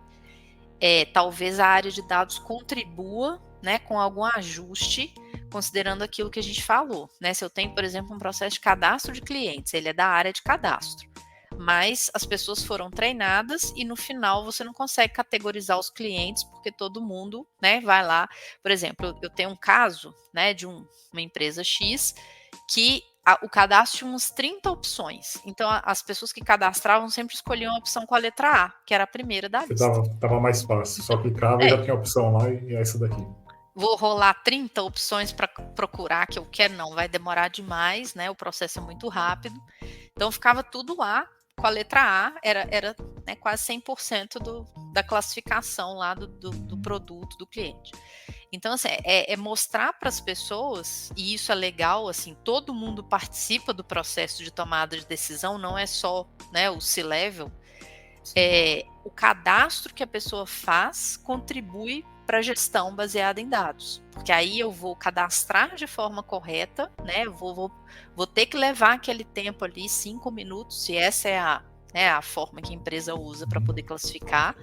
talvez a área de dados contribua, né, com algum ajuste, considerando aquilo que a gente falou, né? Se eu tenho, por exemplo, um processo de cadastro de clientes, ele é da área de cadastro, mas as pessoas foram treinadas e no final você não consegue categorizar os clientes porque todo mundo, né, vai lá. Por exemplo, eu tenho um caso, né, de uma empresa X que o cadastro tinha umas 30 opções. Então, as pessoas que cadastravam sempre escolhiam a opção com a letra A, que era a primeira da Você lista. tava mais fácil, só clicava e É, já tinha a opção lá e é essa daqui. vou rolar 30 opções para procurar que eu quero, não, vai demorar demais, né? O processo é muito rápido. Então ficava tudo lá com a letra A, era né, quase 100% da classificação lá do produto do cliente. Então, assim, é mostrar para as pessoas, e isso é legal, assim, todo mundo participa do processo de tomada de decisão, não é só, né, o C-Level. O cadastro que a pessoa faz contribui para a gestão baseada em dados, porque aí eu vou cadastrar de forma correta, né? Vou ter que levar aquele tempo ali, 5 minutos, se essa é a forma que a empresa usa para poder classificar,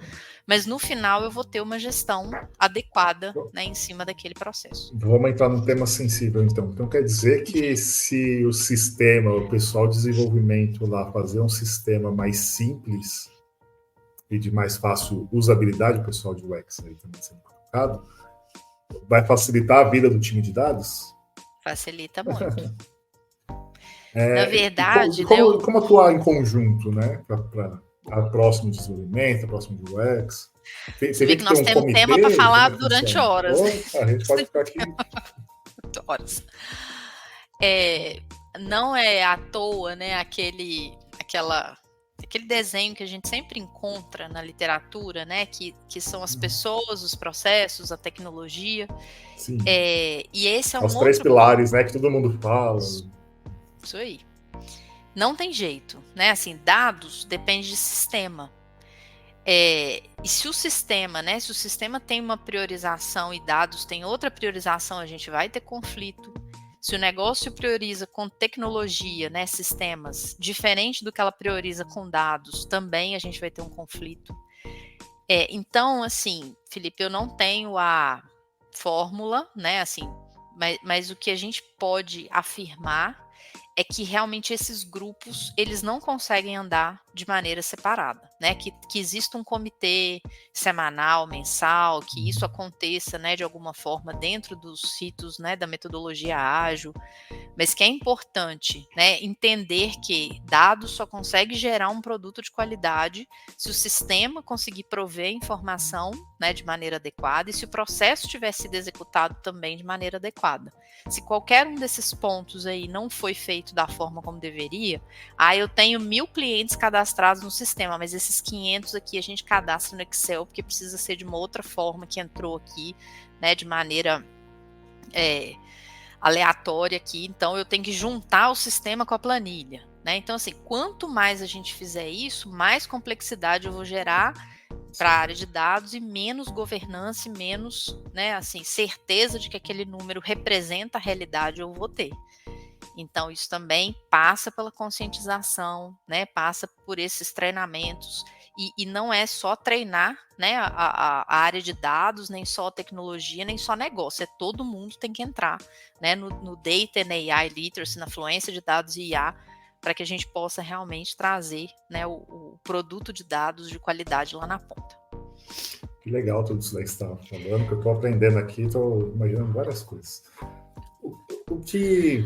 mas no final eu vou ter uma gestão adequada, né, em cima daquele processo. Vamos entrar num tema sensível, então. Então, quer dizer que se o sistema, o pessoal de desenvolvimento lá fazer um sistema mais simples e de mais fácil usabilidade, o pessoal de UX aí também sendo colocado, vai facilitar a vida do time de dados? Facilita muito. Na verdade, como atuar em conjunto, né? Para próximo desenvolvimento, próximo de UX? Você vê que nós temos tema para falar durante horas. A gente pode ficar aqui. Horas. Não é à toa, né, aquele desenho que a gente sempre encontra na literatura, né, que são as pessoas, os processos, a tecnologia. Sim. E esse é os três pilares, né, que todo mundo fala. Isso aí. Não tem jeito, né? Assim, dados depende de sistema. E se o sistema, né? Se o sistema tem uma priorização e dados tem outra priorização, a gente vai ter conflito. Se o negócio prioriza com tecnologia, né, sistemas, diferente do que ela prioriza com dados, também a gente vai ter um conflito. Então, assim, Felipe, eu não tenho a fórmula, né, assim, mas o que a gente pode afirmar é que realmente esses grupos, eles não conseguem andar de maneira separada, né? Que exista um comitê semanal, mensal, que isso aconteça, né, de alguma forma dentro dos ritos, né, da metodologia ágil, mas que é importante, né, entender que dados só consegue gerar um produto de qualidade se o sistema conseguir prover informação, né, de maneira adequada e se o processo tiver sido executado também de maneira adequada. Se qualquer um desses pontos aí não foi feito da forma como deveria, eu tenho 1000 clientes cadastrados no sistema, mas esses 500 aqui a gente cadastra no Excel porque precisa ser de uma outra forma que entrou aqui, né, de maneira aleatória aqui, então eu tenho que juntar o sistema com a planilha, né? Então, assim, quanto mais a gente fizer isso, mais complexidade eu vou gerar para a área de dados e menos governança e menos, né, assim, certeza de que aquele número representa a realidade eu vou ter. Então, isso também passa pela conscientização, né, passa por esses treinamentos e não é só treinar, né, a área de dados, nem só tecnologia, nem só negócio, todo mundo tem que entrar, né, no Data and AI Literacy, na fluência de dados e IA, para que a gente possa realmente trazer, né, o produto de dados de qualidade lá na ponta. Que legal tudo isso daí que você estava falando, que eu estou aprendendo aqui, estou imaginando várias coisas. O que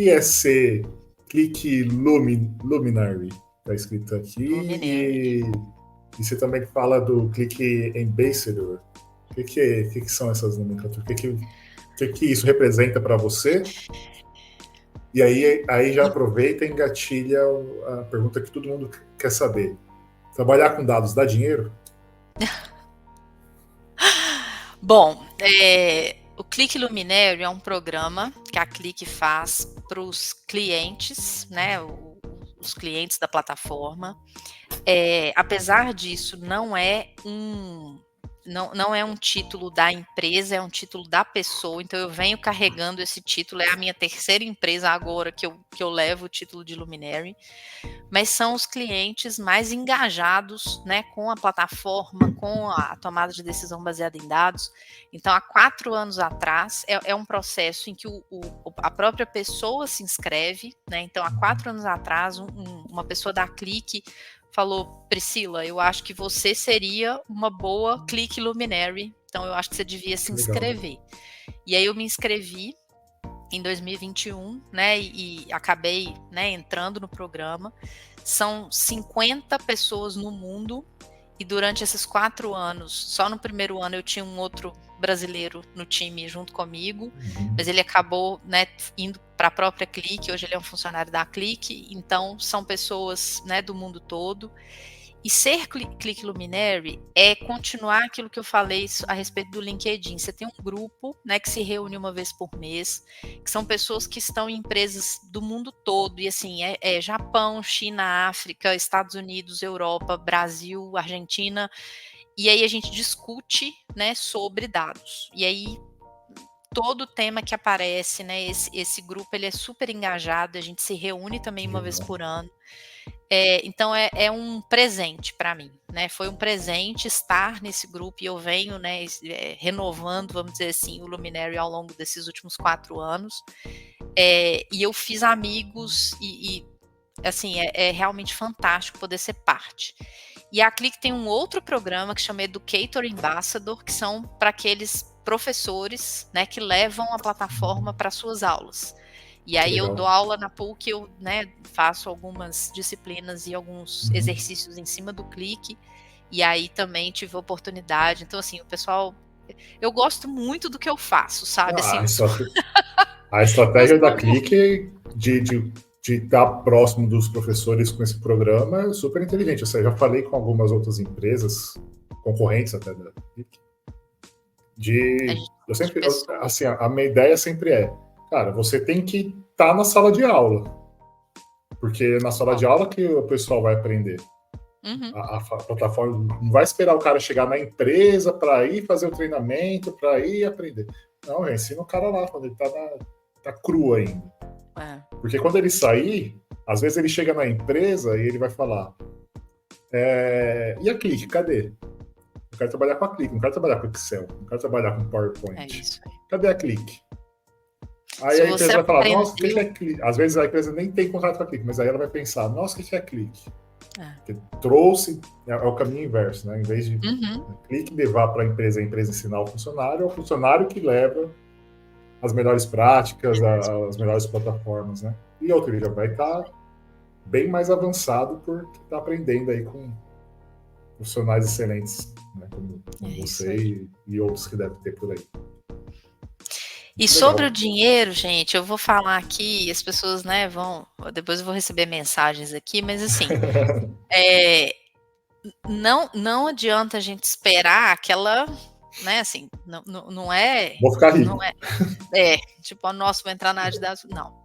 é ser Click Luminary? Está escrito aqui. E você também fala do Click Ambassador. O que são essas nomenclaturas? O que isso representa para você? E aí já aproveita e engatilha a pergunta que todo mundo quer saber. Trabalhar com dados dá dinheiro? Bom, o Click Luminary é um programa que a Click faz para os clientes, né, os clientes da plataforma, Apesar disso, não é um título da empresa, é um título da pessoa, então eu venho carregando esse título, é a minha terceira empresa agora que eu levo o título de Luminary, mas são os clientes mais engajados, né, com a plataforma, com a tomada de decisão baseada em dados. Então, há 4 anos atrás, é um processo em que a própria pessoa se inscreve, né, então há 4 anos atrás, uma pessoa da Clique falou, Priscila, eu acho que você seria uma boa Clique Luminary, então eu acho que você devia se inscrever. E aí eu me inscrevi em 2021, né, e acabei, né, entrando no programa. São 50 pessoas no mundo, e durante esses 4 anos, só no primeiro ano eu tinha um outro brasileiro no time junto comigo, mas ele acabou, né, indo para a própria Clique, hoje ele é um funcionário da Clique, então são pessoas, né, do mundo todo. E ser Clique Luminary é continuar aquilo que eu falei a respeito do LinkedIn. Você tem um grupo, né, que se reúne uma vez por mês, que são pessoas que estão em empresas do mundo todo, e assim, Japão, China, África, Estados Unidos, Europa, Brasil, Argentina, e aí a gente discute, né, sobre dados. E aí todo tema que aparece, né, esse grupo ele é super engajado, a gente se reúne também uma vez por ano. Então é um presente para mim, né? Foi um presente estar nesse grupo, e eu venho, né, renovando, vamos dizer assim, o Luminary ao longo desses últimos 4 anos. E eu fiz amigos e assim, é realmente fantástico poder ser parte. E a Clique tem um outro programa que chama Educator Ambassador, que são para aqueles professores, né, que levam a plataforma para suas aulas. E aí eu dou aula na PUC, eu, né, faço algumas disciplinas e alguns exercícios em cima do Clique, e aí também tive a oportunidade. Então, assim, o pessoal... Eu gosto muito do que eu faço, sabe? A estratégia da Clique de estar próximo dos professores com esse programa é super inteligente. Eu já falei com algumas outras empresas, concorrentes até da Clique, assim, a minha ideia sempre é, cara, você tem que estar na sala de aula, porque na sala de aula que o pessoal vai aprender. A plataforma não vai esperar o cara chegar na empresa para ir fazer o treinamento, para ir aprender. Não, ensina o cara lá, quando ele tá cru ainda. Porque quando ele sair, às vezes ele chega na empresa e ele vai falar, e a Clique, cadê? Eu quero trabalhar com a Clique, não quero trabalhar com Excel, não quero trabalhar com PowerPoint. É isso aí. Cadê a Clique? Aí a empresa vai falar, nossa, o que é Clique? Às vezes a empresa nem tem contrato com a Clique, mas aí ela vai pensar, nossa, o que é Clique? Porque trouxe, é o caminho inverso, né? Em vez de Clique levar para a empresa ensinar o funcionário, é o funcionário que leva as melhores práticas, as melhores plataformas, né? E outro, ele já vai estar bem mais avançado porque está aprendendo aí com profissionais excelentes, né? Como você e outros que devem ter por aí. E sobre o dinheiro, gente, eu vou falar aqui, as pessoas, né, depois eu vou receber mensagens aqui, mas assim, não adianta a gente esperar aquela, né, assim, não é... Vou ficar rico. Não tipo, nossa, vou entrar na área de dados, não.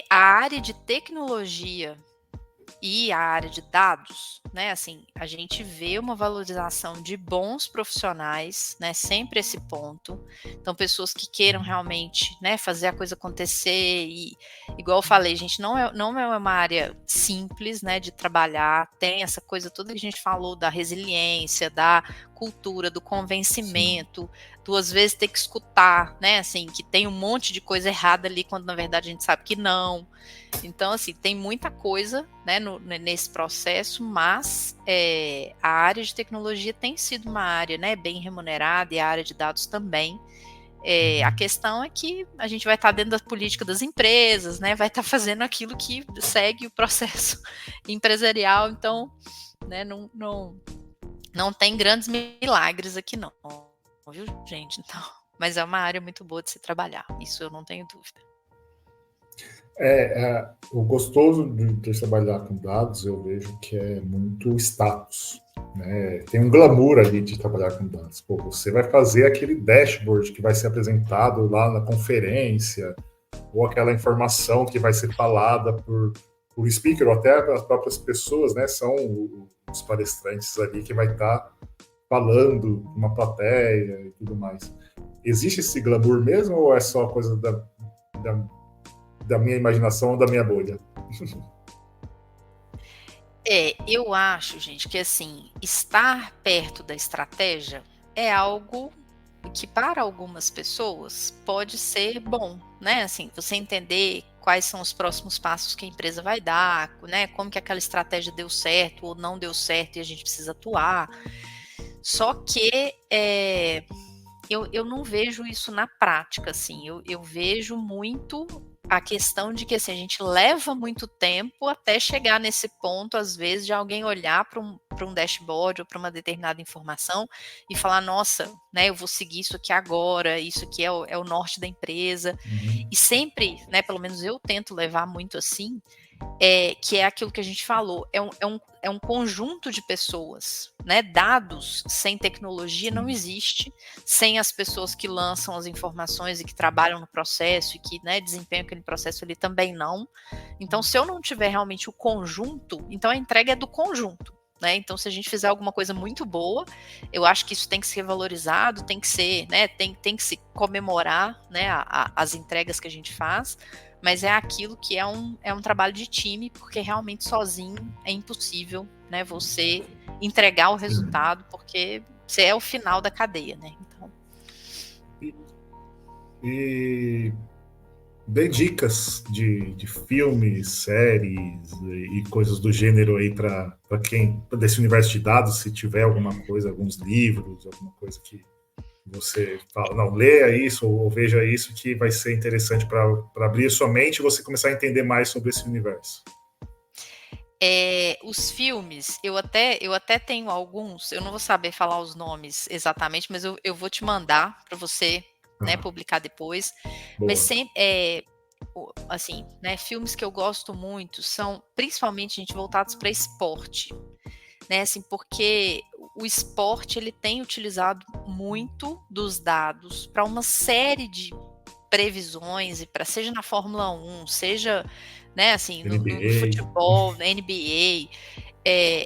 A área de tecnologia e a área de dados, né, assim, a gente vê uma valorização de bons profissionais, né, sempre esse ponto. Então, pessoas que queiram realmente, né, fazer a coisa acontecer e, igual eu falei, gente, não é uma área simples, né, de trabalhar, tem essa coisa toda que a gente falou da resiliência, da cultura, do convencimento, duas vezes ter que escutar, né, assim, que tem um monte de coisa errada ali, quando na verdade a gente sabe que não. Então, assim, tem muita coisa, né, nesse processo, mas a área de tecnologia tem sido uma área, né, bem remunerada, e a área de dados também. A questão é que a gente vai estar dentro da política das empresas, né, vai estar fazendo aquilo que segue o processo empresarial, então, né, não tem grandes milagres aqui não, viu, gente? Então, mas é uma área muito boa de se trabalhar, isso eu não tenho dúvida. O gostoso de trabalhar com dados, eu vejo que é muito status, né? Tem um glamour ali de trabalhar com dados. Pô, você vai fazer aquele dashboard que vai ser apresentado lá na conferência, ou aquela informação que vai ser falada por o speaker ou até as próprias pessoas, né, são os palestrantes ali que vai estar falando com uma plateia e tudo mais. Existe esse glamour mesmo ou é só coisa da, da minha imaginação ou da minha bolha? Eu acho, gente, que assim, estar perto da estratégia é algo que para algumas pessoas pode ser bom, né? Assim, você entender quais são os próximos passos que a empresa vai dar, né? Como que aquela estratégia deu certo ou não deu certo e a gente precisa atuar. Só que eu não vejo isso na prática, assim. Eu vejo muito a questão de que assim, a gente leva muito tempo até chegar nesse ponto, às vezes, de alguém olhar para um dashboard ou para uma determinada informação e falar, nossa, né, eu vou seguir isso aqui agora, isso aqui é o norte da empresa. E sempre, né, pelo menos eu tento levar muito assim, que é aquilo que a gente falou, é um conjunto de pessoas, né? Dados sem tecnologia não existe, sem as pessoas que lançam as informações e que trabalham no processo e que, né, desempenham aquele processo ali também não. Então, se eu não tiver realmente o conjunto, então a entrega é do conjunto. Né? Então, se a gente fizer alguma coisa muito boa, eu acho que isso tem que ser valorizado, tem que ser, né, tem que se comemorar, né, as entregas que a gente faz, mas é aquilo que é um trabalho de time, porque realmente sozinho é impossível, né, você entregar o resultado, porque você é o final da cadeia, né? Então... E dê dicas de filmes, séries e coisas do gênero aí para quem, desse universo de dados, se tiver alguma coisa, alguns livros, alguma coisa que você fala, não, leia isso ou veja isso que vai ser interessante para abrir sua mente e você começar a entender mais sobre esse universo. Os filmes, eu até tenho alguns, eu não vou saber falar os nomes exatamente, mas eu vou te mandar para você, né, publicar depois. Mas Boa. sempre, assim, né, filmes que eu gosto muito são principalmente, gente, voltados para esporte, né, assim, porque o esporte ele tem utilizado muito dos dados para uma série de previsões e para seja na Fórmula 1, seja, né, assim, no futebol, na NBA.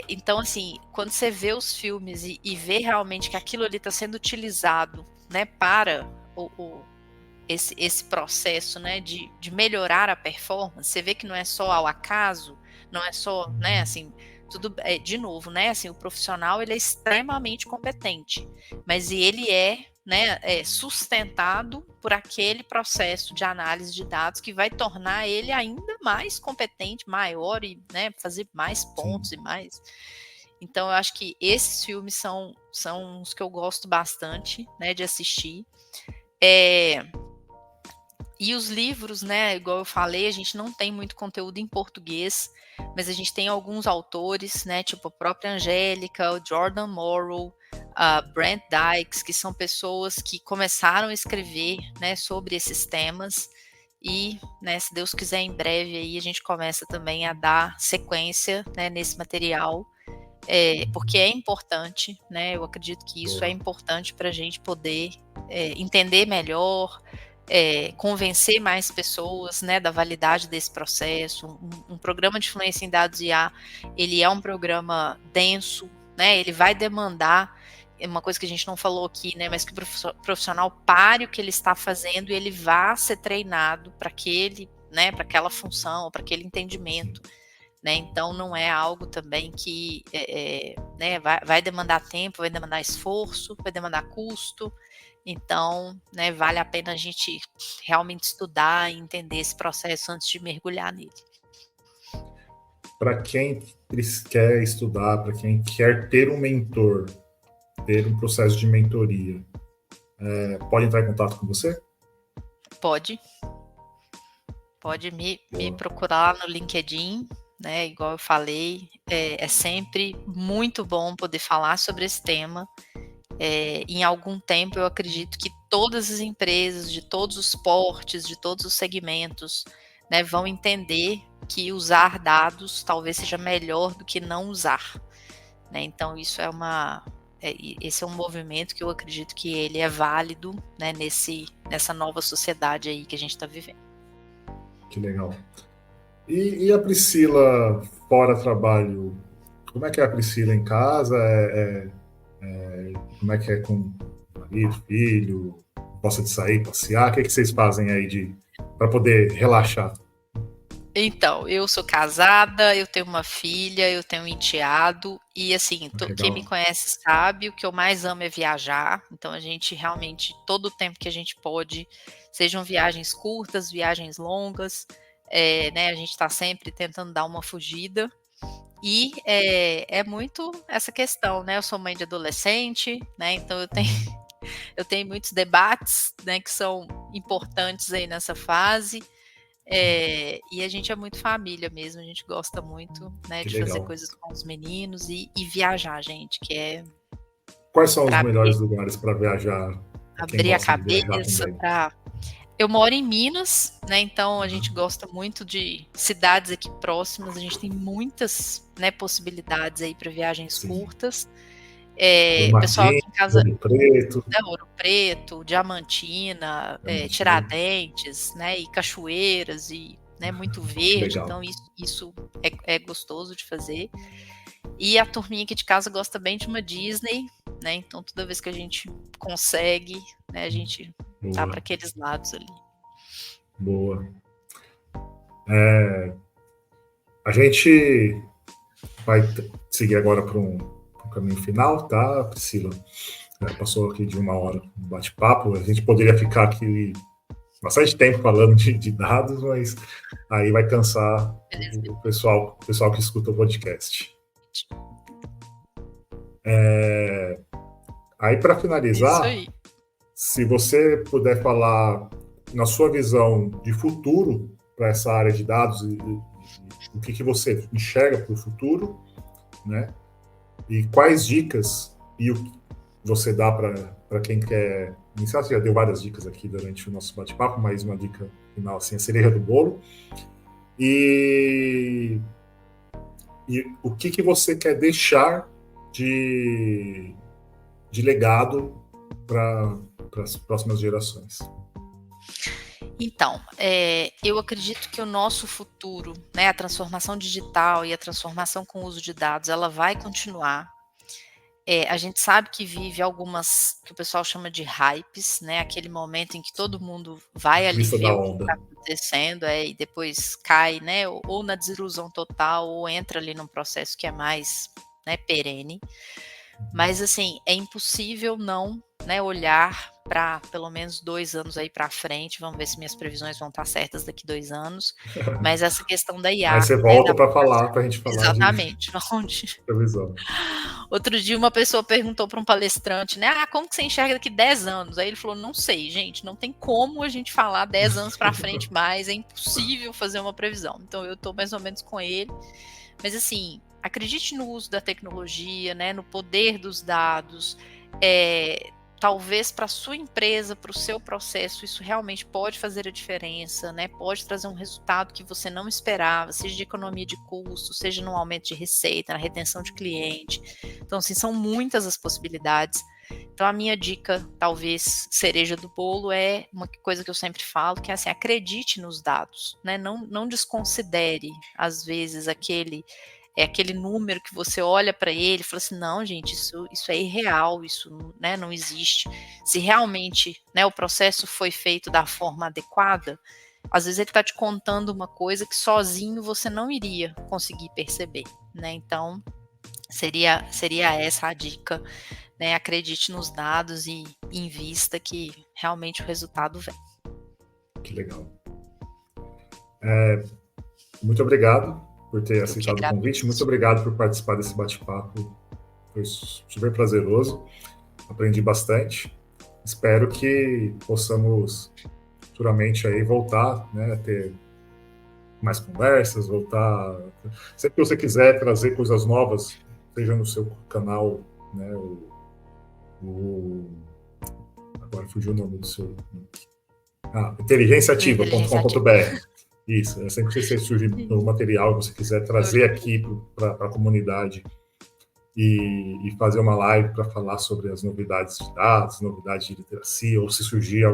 Então, assim, quando você vê os filmes e vê realmente que aquilo ali está sendo utilizado, né, para esse processo, né, de melhorar a performance, você vê que não é só ao acaso, não é só, né, assim, tudo, de novo, né, assim, o profissional ele é extremamente competente, mas ele né, sustentado por aquele processo de análise de dados que vai tornar ele ainda mais competente, maior e, né, fazer mais pontos. Sim. E mais. Então, eu acho que esses filmes são os que eu gosto bastante, né, de assistir. E os livros, né, igual eu falei, a gente não tem muito conteúdo em português, mas a gente tem alguns autores, né, tipo a própria Angélica, o Jordan Morrow, a Brent Dykes, que são pessoas que começaram a escrever, né, sobre esses temas e, né, se Deus quiser, em breve aí a gente começa também a dar sequência, né, nesse material, porque é importante, né, eu acredito que isso é importante para a gente poder entender melhor, convencer mais pessoas, né, da validade desse processo. Um programa de fluência em dados IA, ele é um programa denso, né, ele vai demandar, uma coisa que a gente não falou aqui, né, mas que o profissional pare o que ele está fazendo e ele vá ser treinado para né, para aquela função, para aquele entendimento. Né, então não é algo também que né, vai demandar tempo, vai demandar esforço, vai demandar custo. Então, né, vale a pena a gente realmente estudar e entender esse processo antes de mergulhar nele. Para quem quer estudar, para quem quer ter um mentor, ter um processo de mentoria, pode entrar em contato com você? Pode me procurar no LinkedIn, né? Igual eu falei, é sempre muito bom poder falar sobre esse tema. Em algum tempo eu acredito que todas as empresas, de todos os portes, de todos os segmentos, né, vão entender que usar dados talvez seja melhor do que não usar. Né? Então isso esse é um movimento que eu acredito que ele é válido, né, nessa nova sociedade aí que a gente está vivendo. Que legal. E a Priscila fora trabalho? Como é que é a Priscila em casa? Como é que é com marido, filho? Gosta de sair, passear? O que vocês fazem aí para poder relaxar? Então, eu sou casada, eu tenho uma filha, eu tenho um enteado e, assim, quem me Legal. conhece sabe, o que eu mais amo é viajar. Então a gente realmente, todo o tempo que a gente pode, sejam viagens curtas, viagens longas, né, a gente está sempre tentando dar uma fugida. E é muito essa questão, né? Eu sou mãe de adolescente, né? Então eu tenho muitos debates, né, que são importantes aí nessa fase. E a gente é muito família mesmo, a gente gosta muito, né, Que de fazer legal. coisas com os meninos e viajar, gente, que é Quais são os para melhores lugares para viajar? Para quem abrir a gosta de viajar cabeça, também. para eu moro em Minas, né, então a gente gosta muito de cidades aqui próximas, a gente tem muitas, né, possibilidades aí para viagens Sim. curtas. Pessoal Brumadinho, aqui em casa, Ouro Preto. né, Ouro Preto, Diamantina, Diamantina. Tiradentes, né, e cachoeiras e, né, muito Que verde, legal. então isso é gostoso de fazer. E a turminha aqui de casa gosta bem de uma Disney, né, então toda vez que a gente consegue, né, a gente tá para Boa, aqueles lados ali. boa. A gente vai seguir agora para um caminho final, tá, Priscila? Passou aqui de 1 hora um bate-papo. A gente poderia ficar aqui bastante tempo falando de dados, mas aí vai cansar Beleza. o pessoal que escuta o podcast. Aí, para Isso finalizar, aí. se você puder falar na sua visão de futuro para essa área de dados e o que você enxerga para o futuro, né? E quais dicas e o que você dá para quem quer iniciar? Você já deu várias dicas aqui durante o nosso bate-papo, mas uma dica final, assim, a cereja do bolo. E, e o que você quer deixar de legado para as próximas gerações? Então, eu acredito que o nosso futuro, né, a transformação digital e a transformação com o uso de dados, ela vai continuar. A gente sabe que vive algumas que o pessoal chama de hypes, né, aquele momento em que todo mundo vai ali Crista ver da o que onda. está acontecendo, e depois cai, né, ou na desilusão total, ou entra ali num processo que é mais, né, perene. Mas assim, é impossível não, né, olhar para pelo menos 2 anos aí para frente, vamos ver se minhas previsões vão estar certas daqui 2 anos, mas essa questão da Aí IA, você né, da volta para falar, para a gente falar de exatamente, onde previsão. outro dia uma pessoa perguntou para um palestrante, né: "Ah, como que você enxerga daqui 10 anos?" Aí ele falou: "Não sei, gente, não tem como a gente falar 10 anos para frente mais, é impossível fazer uma previsão". Então eu estou mais ou menos com ele, mas assim, acredite no uso da tecnologia, né, no poder dos dados, talvez para a sua empresa, para o seu processo, isso realmente pode fazer a diferença, né, pode trazer um resultado que você não esperava, seja de economia de custo, seja no aumento de receita, na retenção de cliente. Então, assim, são muitas as possibilidades. Então, a minha dica, talvez cereja do bolo, é uma coisa que eu sempre falo, que é assim, acredite nos dados, né? Não desconsidere, às vezes, aquele número que você olha para ele e fala assim, não, gente, isso é irreal, isso, né, não existe. Se realmente, né, o processo foi feito da forma adequada, às vezes ele está te contando uma coisa que sozinho você não iria conseguir perceber, né? Então, seria essa a dica, né? Acredite nos dados e invista que realmente o resultado vem. Que legal. Muito obrigado por ter Eu que aceitado o convite. Muito agradeço. obrigado por participar desse bate-papo. Foi super prazeroso. Aprendi bastante. Espero que possamos futuramente aí voltar, né, a ter mais conversas, voltar. Sempre que você quiser trazer coisas novas, seja no seu canal, né, o agora fugiu o nome do seu. Inteligência ativa. Inteligenciaativa.com.br. Isso, é sempre que você surgir no material que você quiser trazer aqui para a comunidade e fazer uma live para falar sobre as novidades de dados, novidades de literacia, ou se surgir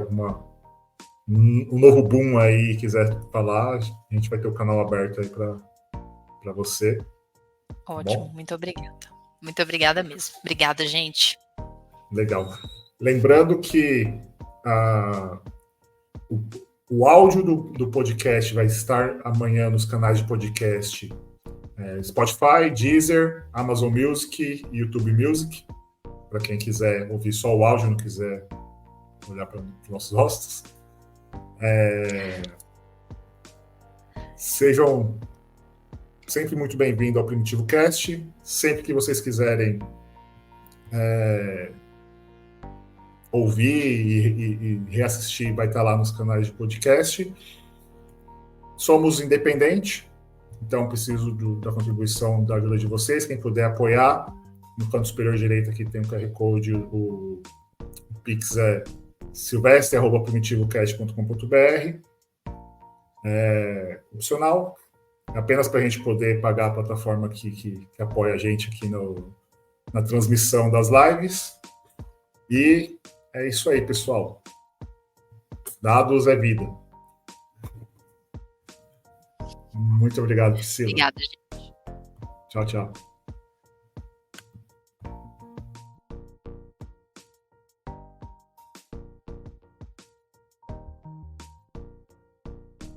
um novo boom aí, quiser falar, a gente vai ter o canal aberto aí para você. Ótimo, muito obrigada. Muito obrigada mesmo. Obrigada, gente. Legal. Lembrando que o áudio do podcast vai estar amanhã nos canais de podcast Spotify, Deezer, Amazon Music e YouTube Music, para quem quiser ouvir só o áudio, não quiser olhar para os nossos rostos. Sejam sempre muito bem-vindos ao Primitivo Cast. Sempre que vocês quiserem ouvir e reassistir, vai estar lá nos canais de podcast. Somos independentes, então preciso da contribuição, da ajuda de vocês. Quem puder apoiar, no canto superior direito aqui tem um QR Code, o Pix é silvestre@primitivocast.com.br. Opcional, apenas para a gente poder pagar a plataforma que apoia a gente aqui na transmissão das lives. E é isso aí, pessoal. Dados é vida. Muito obrigado, Priscila. Obrigada, gente. Tchau, tchau.